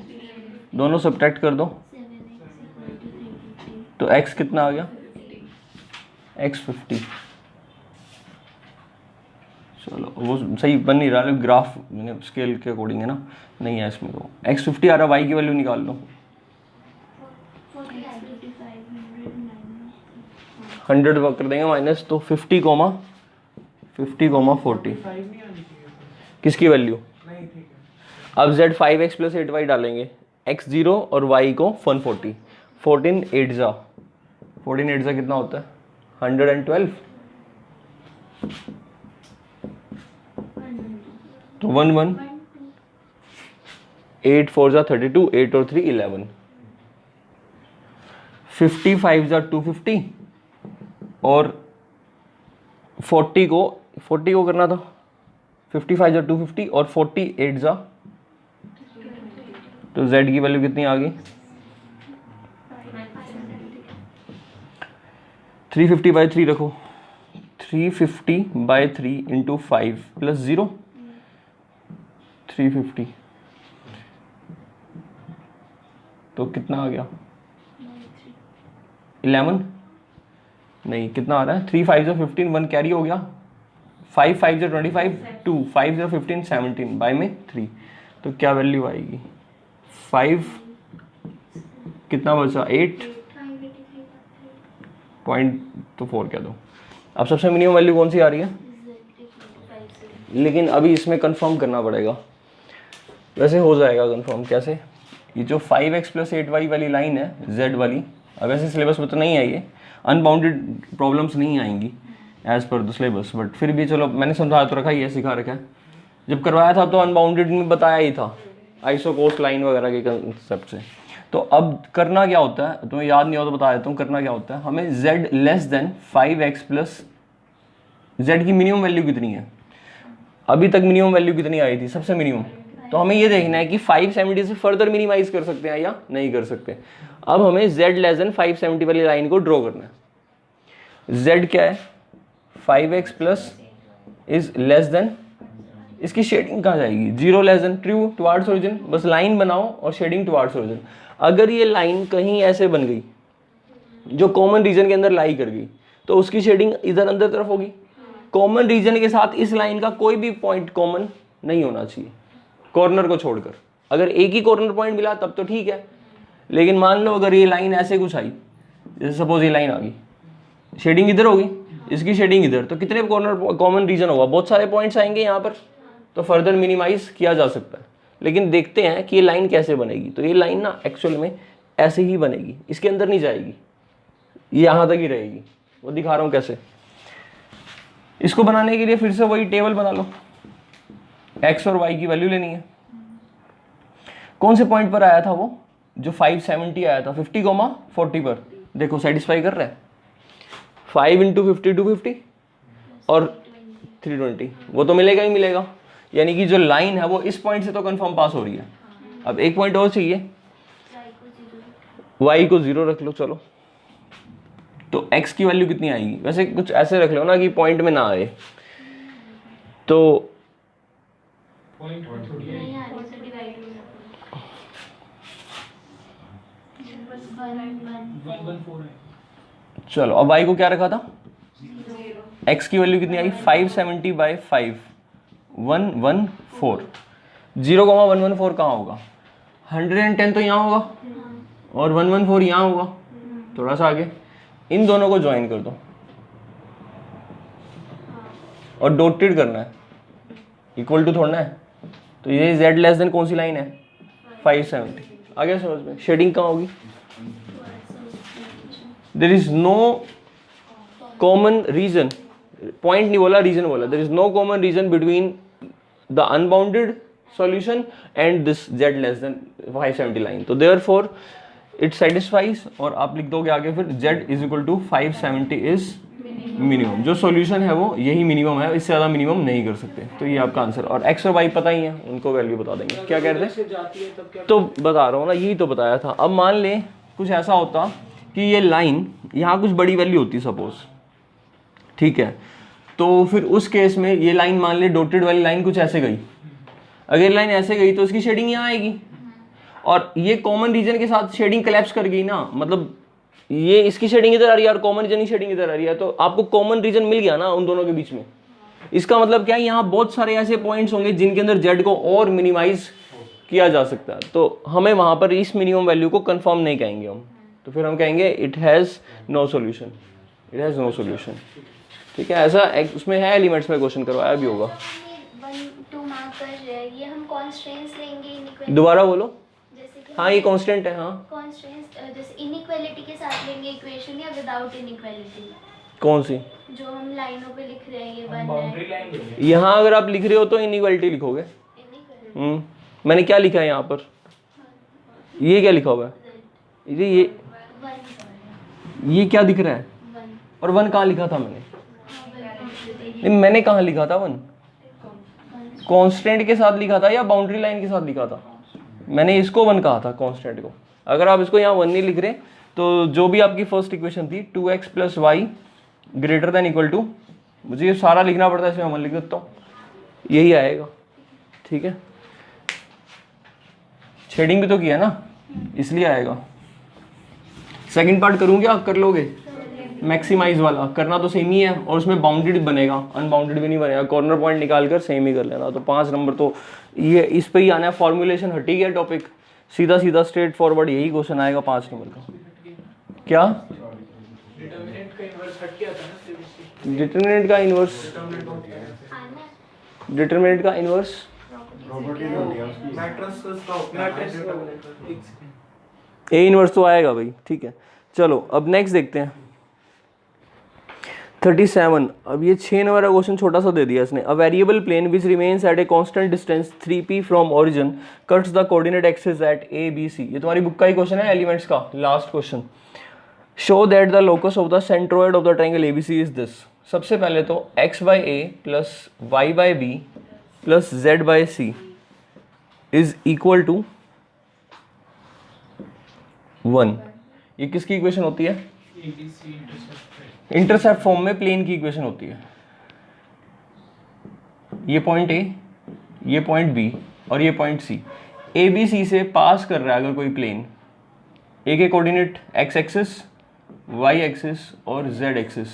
दोनों सब्ट्रैक्ट कर दो, तो x कितना आ गया, x 50। चलो वो सही बन नहीं रहा, ग्राफ स्केल के अकॉर्डिंग है ना, नहीं है इसमें। तो x 50 आ रहा, y की वैल्यू निकाल लो। 100 कर देंगे माइनस, तो 50, 40 किसकी वैल्यू, अब z 5x प्लस 8y डालेंगे, x 0 और y को 140, 14 8 जा कितना होता है 112, तो 1 8 4 जा 32, 8 और 3 11, 55 जा 250 और 40 को करना था, 55 जा 250 और 48 जा, तो z की वैल्यू कितनी आ गई 350/3 रखो, 350/3 इंटू 5 प्लस 0, 350, तो कितना आ गया 11, नहीं कितना आ रहा है 3 5 15, 1 कैरी हो गया, 5 5 25, 2 5 15 17 बाय में 3, तो क्या वैल्यू आएगी 5, कितना बचा 8.4 क्या दो। अब सबसे मिनिमम वैल्यू कौन सी आ रही है, लेकिन अभी इसमें कंफर्म करना पड़ेगा। वैसे हो जाएगा कंफर्म कैसे, ये जो 5x प्लस 8y वाली लाइन है z वाली, अब ऐसे सिलेबस में तो नहीं आई है, अनबाउंडेड प्रॉब्लम्स नहीं आएंगी as per the syllabus, but फिर भी चलो मैंने समझा तो रखा ही है, सिखा रखा है। जब करवाया था तो अनबाउंडेड में बताया ही था आइसोकोस लाइन वगैरह के कंसेप्ट से। तो अब करना क्या होता है, तुम्हें याद नहीं हो तो बता देता हूँ, करना क्या होता है, हमें z less then 5x plus, z की मिनिमम वैल्यू कितनी है, अभी तक मिनिमम वैल्यू कितनी आई थी सबसे मिनिमम, तो हमें ये देखना है कि 570 से फर्दर मिनिमाइज कर सकते हैं या नहीं कर सकते। अब हमें z लेस देन 570 वाली लाइन को ड्रॉ करना है। z क्या है 5x plus is less than, इसकी शेडिंग कहाँ जाएगी, 0 less than true towards origin, बस लाइन बनाओ और शेडिंग टुवार्ड्स ओरिजिन। अगर ये लाइन कहीं ऐसे बन गई जो कॉमन रीजन के अंदर लाई कर गई, तो उसकी शेडिंग इधर अंदर तरफ होगी। कॉमन रीजन के साथ इस लाइन का कोई भी पॉइंट कॉमन नहीं होना चाहिए, कॉर्नर को छोड़कर। अगर एक ही कॉर्नर पॉइंट मिला तब तो ठीक है, लेकिन मान लो अगर ये लाइन ऐसे कुछ आई, जैसे सपोज ये लाइन आ गई, शेडिंग इधर होगी, इसकी शेडिंग इधर, तो कितने कॉर्नर कॉमन रीजन होगा, बहुत सारे पॉइंट्स आएंगे यहाँ पर, तो फर्दर मिनिमाइज किया जा सकता है। लेकिन देखते हैं कि ये लाइन कैसे बनेगी। तो ये लाइन ना एक्चुअल में ऐसे ही बनेगी, इसके अंदर नहीं जाएगी, ये यहाँ तक ही रहेगी। वो दिखा रहा हूँ कैसे। इसको बनाने के लिए फिर से वही टेबल बना लो, x और y की वैल्यू लेनी है। कौन से पॉइंट पर आया था वो, जो 570 आया था, 50, 40 पर। देखो सेटिस्फाई कर रहा है, 5 × 50 250 और 320, वो तो मिलेगा ही मिलेगा। यानी कि जो लाइन है वो इस पॉइंट से तो कंफर्म पास हो रही है। अब एक पॉइंट और चाहिए, y को 0 रख लो। चलो, तो x की वैल्यू कितनी आएगी, वैसे कुछ ऐसे रख लो ना कि पॉइंट में ना आए, तो पॉइंट थोड़ी है, बस 1 1 114 है। चलो अब y को क्या रखा था, x की वैल्यू कितनी आई 570 बाई 5 114, 0,114 कहाँ होगा, 110 तो यहाँ होगा और 114 यहाँ होगा, थोड़ा सा आगे, इन दोनों को ज्वाइन कर दो और डॉटेड करना है, इक्वल टू थोड़ा है, तो ये z लेस देन कौन सी लाइन है 570, आ गया समझ में। शेडिंग कहाँ होगी, there is no common region, point नहीं बोला रीजन बोला, there is no common region between the unbounded solution and this z less than 570 line, तो देयरफॉर इट सेटिस्फाइज, और आप लिख दोगे आगे फिर z is equal to 570 is minimum, जो सॉल्यूशन है वो यही मिनिमम है, इससे ज़्यादा मिनिमम नहीं कर सकते, तो ये आपका आंसर। और x और y पता ही है, उनको वैल्यू बता देंगे। क्या कह रहे थे, तो बता रहा हूँ ना, यही तो बताया था। अब मान ले कुछ ऐसा होता कि ये लाइन यहाँ कुछ बड़ी वैल्यू होती सपोज, ठीक है, तो फिर उस केस में ये लाइन मान ले डॉटेड वाली लाइन कुछ ऐसे गई, अगर लाइन ऐसे गई तो इसकी शेडिंग यहाँ आएगी, और ये कॉमन रीजन के साथ शेडिंग कोलैप्स कर गई ना, मतलब ये इसकी शेडिंग इधर आ रही है और कॉमन रीजन की शेडिंग इधर आ रही है, तो आपको कॉमन रीजन मिल गया ना उन दोनों के बीच में। इसका मतलब क्या है, यहाँ बहुत सारे ऐसे पॉइंट्स होंगे जिनके अंदर z को और मिनिमाइज किया जा सकता है, तो हमें वहाँ पर इस मिनिमम वैल्यू को कंफर्म नहीं कहेंगे हम, तो फिर हम कहेंगे it has no solution, it has no solution, ठीक है। ऐसा उसमें है, एलिमेंट्स में क्वेश्चन करवाया भी होगा। 1-2 मार्क कर ये हम कॉन्स्टेंट्स लेंगे इनइक्वालिटी, दोबारा बोलो। जैसे कि हाँ ये कांस्टेंट है, हाँ कॉन्स्टेंट्स जैसे इनइक्वालिटी के साथ लेंगे इक्वेशन या विदाउट इनइक्वालिटी, कौन सी, जो हम लाइनों पे लिख रहे हैं ये बन बाउंड्री है लाइन है। यहाँ अगर आप लिख रहे हो तो इनइक्वालिटी लिखोगे। इनइक्वालिटी मैंने क्या लिखा है यहाँ पर, ये क्या लिखा हुआ है, ये 1 ये क्या दिख रहा है, 1 और 1 कहाँ लिखा था मैंने, नहीं मैंने कहाँ लिखा था 1, कांस्टेंट के साथ लिखा था या बाउंड्री लाइन के साथ लिखा था, मैंने इसको 1 कहा था कांस्टेंट को। अगर आप इसको यहाँ 1 नहीं लिख रहे तो जो भी आपकी फर्स्ट इक्वेशन थी 2x plus y greater than equal to, मुझे ये सारा लिखना पड़ता है, इसमें 1 लिख देता हूँ, यही आएगा, ठीक है। शेडिंग भी तो किया ना, इसलिए आएगा। सेकंड पार्ट करूँ क्या, कर लोगे, मैक्सिमाइज वाला करना तो सेम ही है, और उसमें बाउंडेड बनेगा, अनबाउंडेड भी नहीं बनेगा, कॉर्नर पॉइंट निकाल कर सेम ही कर लेना, तो 5 नंबर तो ये इस पे ही आना है। फॉर्मुलेशन हटी गया टॉपिक, सीधा सीधा स्ट्रेट फॉरवर्ड यही क्वेश्चन आएगा 5 नंबर का। क्या डिटरमिनेंट का इन्वर्स हट गया था ना सीबीसी, डिटरमिनेंट का इन्वर्स, आना डिटरमिनेंट का इन्वर्स मैट्रिक्स का ए इन्वर्स तो आएगा भाई, ठीक है। चलो अब नेक्स्ट देखते हैं 37। अब ये 6 नंबर का क्वेश्चन छोटा सा दे दिया इसने। A variable plane which remains at a constant distance 3p from origin cuts the coordinate axis at A B C. ये तुम्हारी बुक का ही क्वेश्चन है, एलिमेंट्स का last question. Show that the locus of the centroid of the triangle A B C is this. सबसे पहले तो x by a plus y by b plus z by c is equal to 1। ये किसकी equation होती है, ABC intercept intercept form में plane की equation होती है। ये पॉइंट ए, ये पॉइंट बी और ये पॉइंट सी, ए बी सी से पास कर रहा है अगर कोई प्लेन, ए के coordinate x axis, y axis और जेड एक्सिस।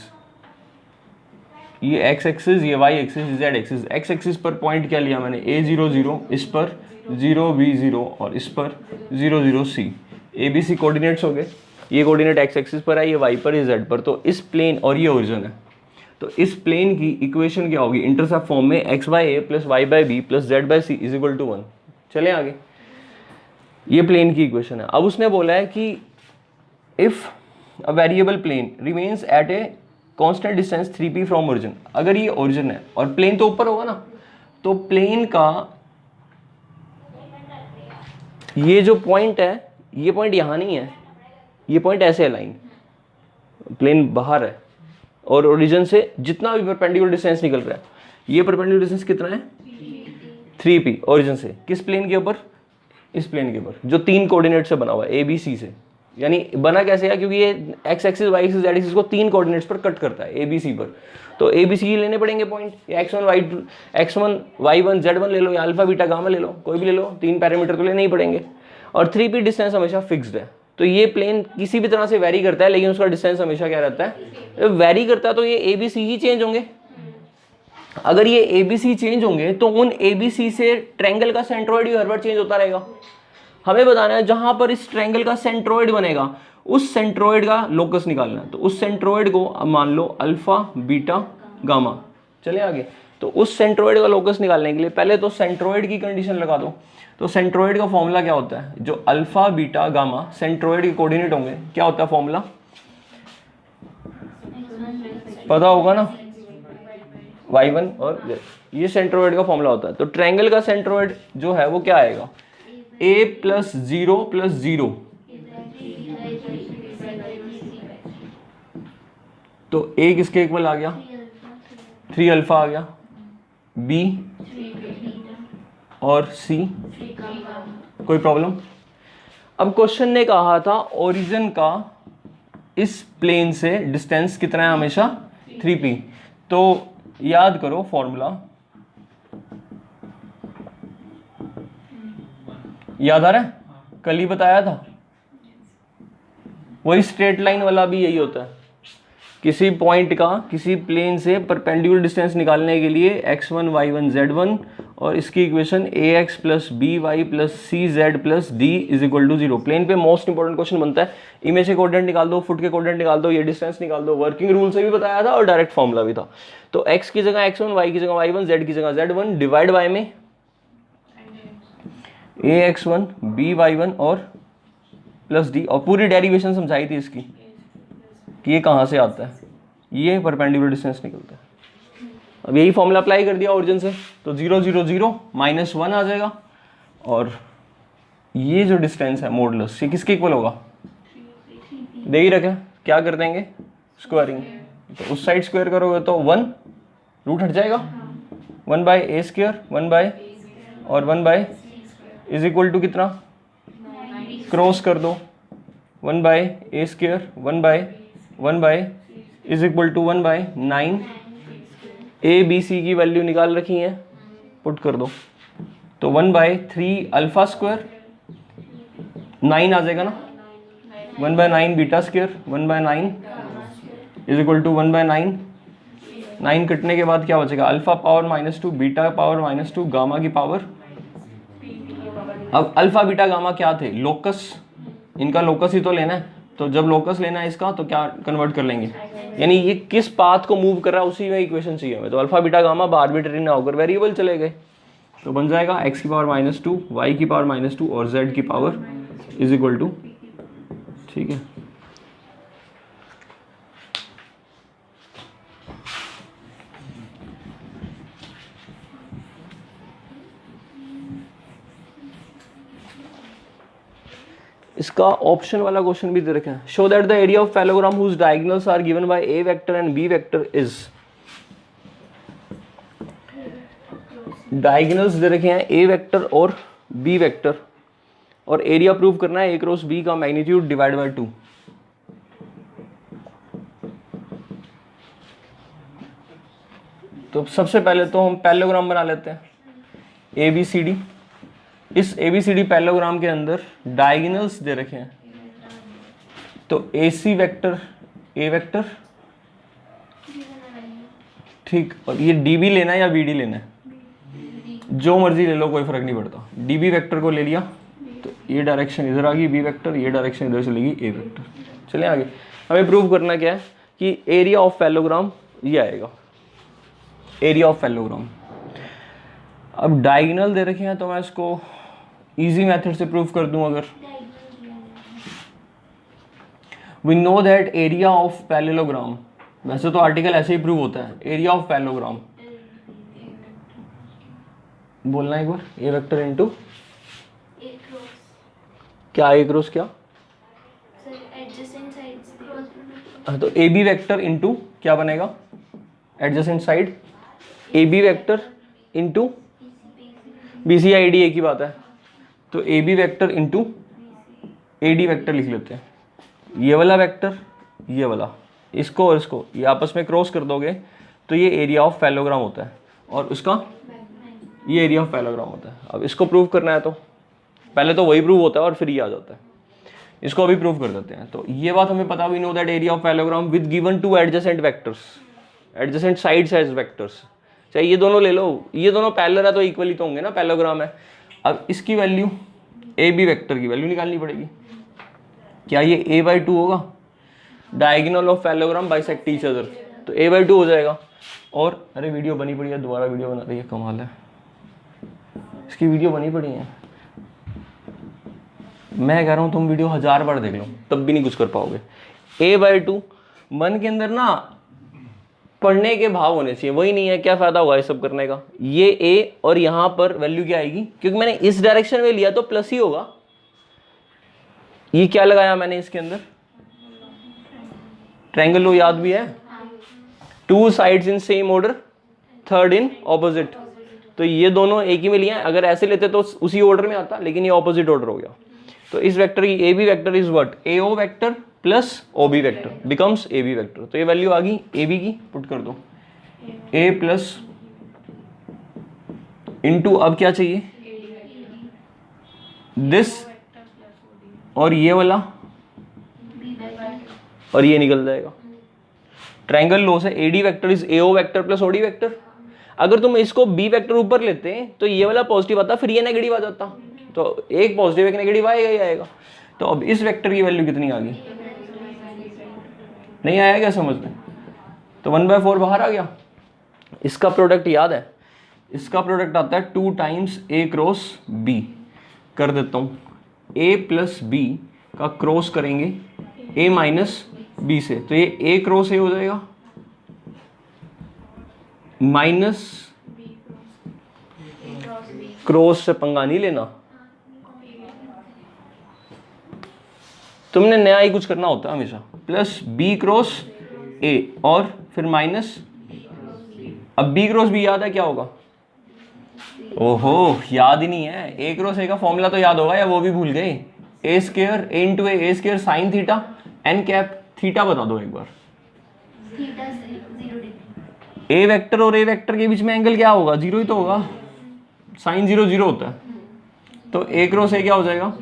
ये एक्स एक्सिस, ये y axis, z axis. X axis पर पॉइंट क्या लिया मैंने, ए 0 0, इस पर 0 बी 0 और इस पर 0 0 सी। ए बी सी कोऑर्डिनेट्स हो गए, ये कोऑर्डिनेट एक्स एक्सिस पर है, ये वाई पर, ये जेड पर। तो इस प्लेन और ये ओरिजिन है, तो इस प्लेन की इक्वेशन क्या होगी, इंटरसेप्ट फॉर्म में x by a plus y by b plus z by c is equal to 1। चले आगे, ये प्लेन की इक्वेशन है। अब उसने बोला है कि if a variable plane remains at a constant distance 3p from origin, अगर ये ओरिजिन है और प्लेन तो ऊपर होगा ना, तो प्लेन का ये जो पॉइंट है, ये पॉइंट यहाँ नहीं है, ये पॉइंट ऐसे है, लाइन प्लेन बाहर है और ओरिजिन से जितना भी परपेंडिकुलर डिस्टेंस निकल रहा है, ये परपेंडिकुलर डिस्टेंस कितना है 3p ओरिजिन से, किस प्लेन के ऊपर, इस प्लेन के ऊपर जो 3 कोऑर्डिनेट से बना हुआ है ए बी सी से। यानी बना कैसे है, क्योंकि ये x axis y axis z axis को 3 कोऑर्डिनेट्स पर कट करता है ए बी सी पर, तो ए बी सी लेने पड़ेंगे पॉइंट, x1 y1 z1 ले लो या अल्फा बीटा गामा ले लो, कोई भी ले लो, 3 पैरामीटर तो लेने ही पड़ेंगे। और 3p डिस्टेंस हमेशा फिक्स्ड है, तो ये प्लेन किसी भी तरह से वेरी करता है लेकिन उसका डिस्टेंस हमेशा क्या रहता है, वेरी करता है। तो ये ए बी सी ही चेंज होंगे। अगर ये ए बी सी चेंज होंगे तो उन ए बी सी से ट्रायंगल का सेंट्रोइड भी हर बार चेंज होता रहेगा। हमें बताना है जहां पर इस ट्रायंगल का सेंट्रोइड बनेगा उस सेंट्रोइड का लोकस निकालना है। तो उस सेंट्रोइड को अब मान लो अल्फा बीटा गामा, चले आगे। तो उस सेंट्रोइड का लोकस निकालने के लिए पहले तो सेंट्रोइड की कंडीशन लगा दो। तो सेंट्रोइड का फॉर्मूला क्या होता है, जो अल्फा बीटा गामा सेंट्रोइड के कोऑर्डिनेट होंगे, क्या होता है फॉर्मूला, पता होगा ना, y1 और z, ये सेंट्रोइड का फॉर्मूला होता है। तो ट्रायंगल का सेंट्रोइड जो है वो क्या आएगा, a + 0 + 0। तो a किसके इक्वल आ गया, 3 अल्फा आ गया, b और c, कोई प्रॉब्लम। अब क्वेश्चन ने कहा था ओरिजिन का इस प्लेन से डिस्टेंस कितना है, हमेशा 3p। तो याद करो फॉर्मूला, याद आ रहा है, कल ही बताया था। वही स्ट्रेट लाइन वाला भी यही होता है, किसी पॉइंट का किसी प्लेन से परपेंडिकुलर डिस्टेंस निकालने के लिए x1 y1 z1 और इसकी इक्वेशन ax + by + cz + d = 0। Plane पे मोस्ट इंपॉर्टेंट क्वेश्चन बनता है, इमेज के कोऑर्डिनेट निकाल दो, फुट के कोऑर्डिनेट निकाल दो, ये डिस्टेंस निकाल दो। वर्किंग रूल से भी बताया था और डायरेक्ट फॉर्मूला भी था। तो x की जगह x1, y की जगह y1, z की जगह z1, डिवाइड बाय में ax1 by1 और प्लस d, और पूरी डेरिवेशन समझाई थी इसकी कि ये कहाँ से आता है, ये परपेंडिकुलर डिस्टेंस निकलता है। अब यही फॉर्मूला अप्लाई कर दिया ओरिजिन से, तो 0 0 0 -1 आ जाएगा। और ये जो डिस्टेंस है मॉडुलस, ये किसके इक्वल होगा, दे ही रखे, क्या कर देंगे, स्क्वायरिंग। तो उस साइड स्क्वायर करोगे तो 1 रूट हट जाएगा, 1/a², 1 और 1 = कितना, क्रॉस कर दो, 1/a², 1 = 1/9। a b c की वैल्यू निकाल रखी है, पुट कर दो, तो 1/3 अल्फा², 9 आ जाएगा ना, 1/9 बीटा², 1/9 = 1/9। 9 कटने के बाद क्या बचेगा, alpha power -2, beta power -2, gamma की पावर। अब अल्फा बीटा गामा क्या थे, लोकस, इनका लोकस ही तो लेना है। तो जब लोकस लेना है इसका तो क्या कन्वर्ट कर लेंगे, यानी ये किस पाथ को मूव कर रहा है उसी में इक्वेशन चाहिए हमें। तो अल्फा बीटा गामा आर्बिट्रेरी ना होकर वेरिएबल चले गए, तो बन जाएगा x की पावर -2, y की पावर -2 और z की पावर = ठीक है। इसका ऑप्शन वाला क्वेश्चन भी दे रखे हैं, show that the area of parallelogram whose diagonals are given by a vector and b vector is. Diagonals दे रखे हैं a वेक्टर और b वेक्टर, और एरिया प्रूव करना है a क्रॉस b का मैग्नीट्यूड डिवाइड बाय 2। तो सबसे पहले तो हम पैरेललोग्राम बना लेते हैं, ABCD। इस ABCD पैरेललोग्राम के अंदर डायगोनल्स दे रखे हैं, तो AC वेक्टर A वेक्टर, ठीक, और ये DB लेना है या BD लेना है, जो मर्जी ले लो, कोई फर्क नहीं पड़ता। DB वेक्टर को ले लिया तो ये डायरेक्शन इधर आ गई B वेक्टर, ये डायरेक्शन इधर चलेगी A वेक्टर। चलिए आगे, हमें प्रूव करना क्या है कि एरिया ऑफ पैरेललोग्राम ये आएगा, एरिया ऑफ पैरेललोग्राम। अब डायगोनल दे रखे हैं तो मैं इसको इजी मेथड से प्रूव कर दूं। अगर we know that area of parallelogram, वैसे तो आर्टिकल ऐसे ही प्रूव होता है, एरिया ऑफ पैरेललोग्राम, बोलना एक बार, ए वेक्टर इनटू क्या, ए क्रॉस क्या, तो ए बी वेक्टर इनटू क्या बनेगा, adjacent side, A B vector into B C I D एक ही बात है, तो A B vector into A D vector लिख लेते हैं। ये वाला वेक्टर, ये वाला, इसको और इसको ये आपस में क्रॉस कर दोगे तो ये एरिया ऑफ पैरेललोग्राम होता है, और उसका ये एरिया ऑफ पैरेललोग्राम होता है। अब इसको प्रूव करना है तो पहले तो वही प्रूव होता है और फिर ये आ जाता है। इसको अभी प्रूव कर देते हैं। तो ये बात हमें पता, we know that area of parallelogram with given two adjacent vectors, adjacent sides as vectors, चाहे ये दोनों ले लो, ये दोनों पैरेलल है तो इक्वली तो होंगे ना, पैरेललोग्राम है। अब इसकी वैल्यू ए बी वेक्टर की वैल्यू निकालनी पड़ेगी। क्या ये a/2 होगा? Diagonal of parallelogram bisect each other, तो a/2 हो जाएगा। और अरे वीडियो बनी पड़ी है, दोबारा वीडियो बना रही है, कमाल है, इसकी वीडियो बनी पड़ी है। मैं कह रहा हूँ तुम वीडियो 1000 बार देख लो तब भी नहीं कुछ कर पाओगे। a/2 मन के अंदर ना पढ़ने के भाव होने चाहिए, वही नहीं है, क्या फायदा होगा ये सब करने का। ये a और यहाँ पर वैल्यू क्या आएगी, क्योंकि मैंने इस डायरेक्शन में लिया तो प्लस ही होगा। ये क्या लगाया मैंने इसके अंदर, ट्रायंगल लो, याद भी है, 2 sides in same order, third in opposite. तो ये दोनों एक ही में लिए हैं, अगर ऐसे लेते तो उसी ऑर्डर में आता, लेकिन ये ऑपोजिट ऑर्डर हो गया। तो इस वेक्टर की A B vector is what, AO vector plus OB vector becomes AB vector. तो ये वैल्यू आ गई AB की, पुट कर दो A प्लस इंटू, अब क्या चाहिए दिस, और ये वाला, और ये निकल जाएगा। ट्रायंगल लॉ से AD vector is AO vector plus OD vector. अगर तुम इसको B वेक्टर ऊपर लेते तो ये वाला पॉजिटिव आता, फिर ये नेगेटिव आ जाता, तो एक पॉजिटिव एक नेगेटिव आएगा ही आएगा। तो अब इस वेक्टर की वैल्यू कितनी आ गई, नहीं आया क्या समझ में? तो 1/4 बाहर आ गया। इसका प्रोडक्ट याद है, इसका प्रोडक्ट आता है 2 टाइम्स A क्रॉस B। कर देता हूँ, A प्लस B का क्रॉस करेंगे A माइनस B से, तो ये A क्रॉस A हो जाएगा माइनस क्रॉस से पंगा नहीं लेना, तुमने नया ही कुछ करना होता है हमेशा, प्लस B क्रॉस A और फिर माइनस, अब B क्रॉस B याद है क्या होगा? ओहो याद ही नहीं है, A क्रॉस A का फॉर्मूला तो याद होगा या वो भी भूल गए? A square A into A square sine theta n cap, theta बता दो एक बार। Theta 0 degree. A वेक्टर और A वेक्टर के बीच में एंगल क्या होगा, 0 ही तो होगा, साइन 0 0 होता है, तो A क्रॉस A क्या हो जाएगा,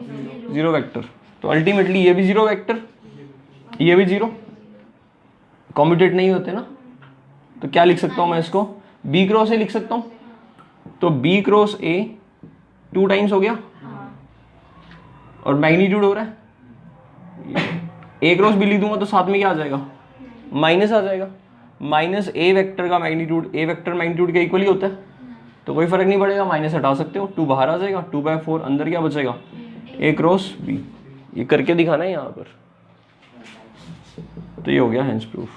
0 वेक्टर। तो अल्टीमेटली ये भी 0 वेक्टर, ये भी 0, कॉम्यूटेट नहीं होते ना, तो क्या लिख सकता हूँ मैं इसको, B क्रॉस A लिख सकता हूँ। तो B क्रॉस A 2 टाइम्स हो गया, और मैग्नीट्यूड हो रहा है, A क्रॉस B लिख दूंगा तो साथ में क्या आ जाएगा, माइनस आ जाएगा। माइनस A वेक्टर का मैग्नीट्यूड A वेक्टर मैग्नीट्यूड के इक्वली होता है, तो कोई फर्क नहीं पड़ेगा, माइनस हटा सकते हो, 2 बाहर आ जाएगा, 2/4 अंदर क्या बचेगा, A क्रॉस B। ये करके दिखाना है यहाँ पर, तो ये हो गया हेंस प्रूफ।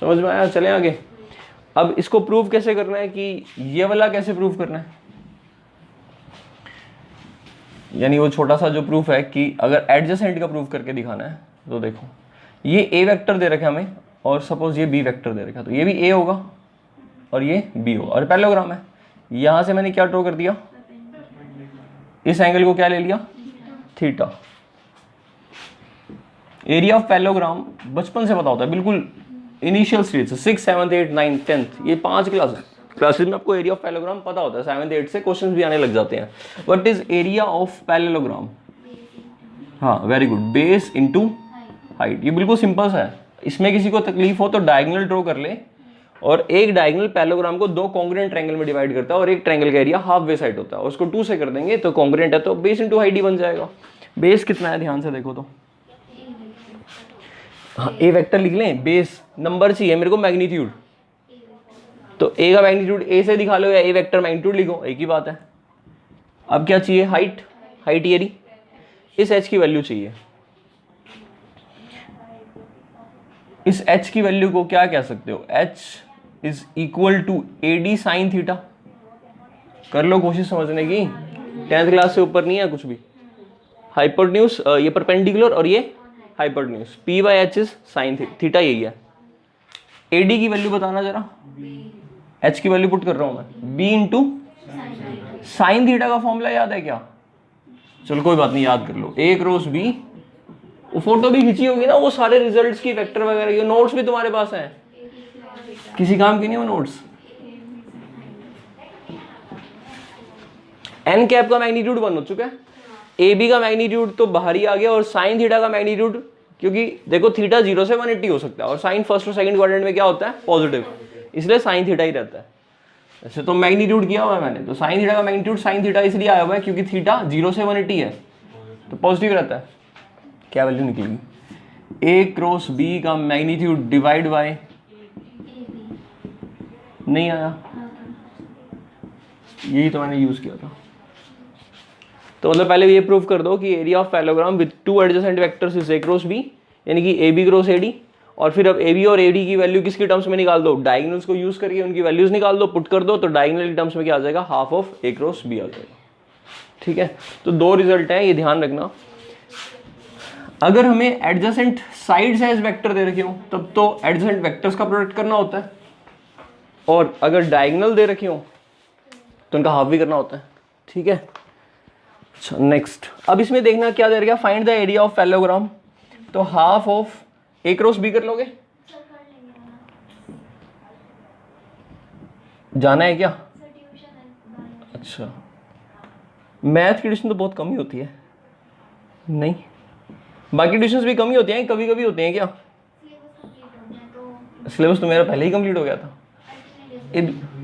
समझ में आया? चले आगे। अब इसको प्रूव कैसे करना है, कि ये वाला कैसे प्रूव करना है, यानी वो छोटा सा जो प्रूफ है कि अगर एडजेसेंट का प्रूफ करके दिखाना है, तो देखो ये A वेक्टर दे रखा है हमें, और सपोज ये B वेक्टर दे रखा है, तो ये भी A होगा और ये B होगा, और पैरेललोग्राम है। यहां से मैंने क्या ड्रॉ कर दिया, इस एंगल को क्या ले लिया, थीटा। एरिया ऑफ पैरेललोग्राम बचपन से पता होता है, बिल्कुल इनिशियल स्टेज से, 6, 7, 8, 9, 10th, ये 5 क्लासेस में आपको एरिया ऑफ पैरेललोग्राम पता होता है। 7, 8 से क्वेश्चंस भी आने लग जाते हैं। What is area of parallelogram? हाँ very good, base into height. ये बिल्कुल सिंपल सा है, इसमें किसी को तकलीफ हो तो डायगोनल ड्रॉ कर ले, और एक डायगोनल पैरेललोग्राम को 2 कॉन्ग्रुएंट ट्रायंगल में डिवाइड करता है, और एक ट्रायंगल का एरिया हाफ वे साइड होता है, उसको 2 से कर देंगे तो कॉन्ग्रुएंट है, तो बेस इनटू हाइट ही बन जाएगा। बेस कितना है ध्यान से देखो तो, हाँ ए वेक्टर लिख लें, बेस नंबर चाहिए मेरे को मैग्नीट्यूड, तो ए का मैग्नीट्यूड ए से दिखा लो या ए वेक्टर मैग्नीट्यूड लिखो, एक ही बात है। अब क्या चाहिए, हाइट, हाइट ये रही, इस h की वैल्यू चाहिए। इस h की वैल्यू को क्या कह सकते हो, h is equal to AD sine theta. कर लो कोशिश समझने की, 10th क्लास से ऊपर नहीं है कुछ भी। हाइपोटेन्यूज ये परपेंडिकुलर और ये hypotenuse, P/H is sine theta, यही है। AD की वैल्यू बताना जरा, h की वैल्यू पुट कर रहा हूं मैं, B इंटू साइन थीटा का फॉर्मूला याद है क्या? चलो कोई बात नहीं, याद कर लो, A क्रॉस B। वो फोटो भी खींची होगी ना, वो सारे रिजल्ट्स की वेक्टर वगैरह की, नोट्स भी तुम्हारे पास हैं, किसी काम की नहीं वो नोट्स। n कैप का मैग्नीट्यूड 1 हो चुका है, ए बी का मैग्नीट्यूड तो बाहर ही आ गया, और साइन थीटा का मैग्नीट्यूड, क्योंकि देखो थीटा 0 से 180 हो सकता है और साइन फर्स्ट और सेकंड क्वाड्रेंट में क्या होता है, पॉजिटिव, इसलिए साइन थीटा ही रहता है। ऐसे तो मैग्नीट्यूड किया हुआ है मैंने, तो साइन थीटा का मैग्नीट्यूड साइन थीटा इसलिए आया हुआ है क्योंकि थीटा 0 से 180 है तो पॉजिटिव रहता है। क्या वैल्यू निकलेगी, ए क्रॉस बी का मैग्नीट्यूड डिवाइड बाय, नहीं आया, यही तो मैंने यूज किया था। तो मतलब पहले ये प्रूव कर दो कि area of parallelogram with two adjacent vectors is a cross b, यानी कि A B cross A D, और फिर अब ए बी और ए डी की वैल्यू किसके टर्म्स में निकाल दो, डायगोनल्स को यूज करके उनकी वैल्यूज निकाल दो, पुट कर दो, तो डायगोनल के टर्म्स में क्या आ जाएगा, half of a cross b आ जाएगा। ठीक है, तो दो रिजल्ट है, ये ध्यान रखना। अगर हमें एडजेसेंट साइड्स एज वेक्टर दे रखे हो तब तो एडजेसेंट वेक्टर्स का प्रोडक्ट करना होता है, और अगर डायगोनल दे रखे हो तो उनका हाफ भी करना होता है। ठीक है, अच्छा नेक्स्ट, अब इसमें देखना क्या दे रखा, find the area of parallelogram, तो half of a cross b कर लोगे, जाना है क्या? अच्छा, मैथ की ट्यूशन तो बहुत कम ही होती है, नहीं बाकी ट्यूशंस भी कम ही होती हैं, कभी कभी होती हैं क्या? सिलेबस तो मेरा पहले ही कंप्लीट हो गया था।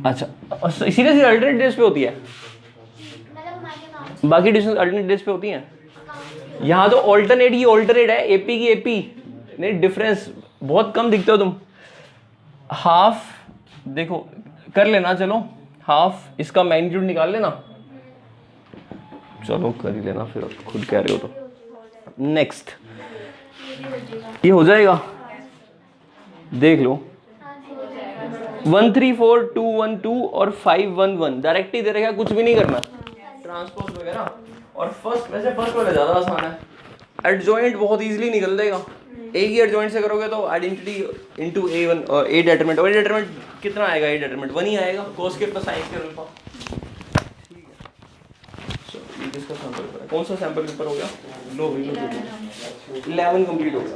अच्छा, सीरियसली अल्टरनेट डेज पे होती है, बाकी ट्यूशन अल्टरनेट डेज पे होती हैं। यहाँ तो ऑल्टरनेट ही ऑल्टरनेट है, एपी की एपी, नहीं डिफरेंस बहुत कम दिखते हो तुम। हाफ देखो कर लेना, चलो हाफ इसका मैग्नीट्यूड निकाल लेना, चलो कर ही लेना, फिर आप खुद कह रहे हो तो। नेक्स्ट, ये हो जाएगा, देख लो 134212 और 511 डायरेक्ट ही दे रखा, कुछ भी नहीं करना, ट्रांसपोज वगैरह। और फर्स्ट वैसे फर्स्ट वाला ज़्यादा आसान है, एडजॉइंट बहुत इजीली निकल जाएगा, एक ही एडजॉइंट से करोगे तो आइडेंटिटी इनटू a1 और a डेटरमिनेंट, और a डेटरमिनेंट कितना आएगा, a डेटरमिनेंट 1 ही आएगा, cos के प्लस sin के अल्फा। ठीक है, सो ये किसका सैंपल पेपर है, कौन सा सैंपल पेपर हो गया, लो 11 कंप्लीट हो गया।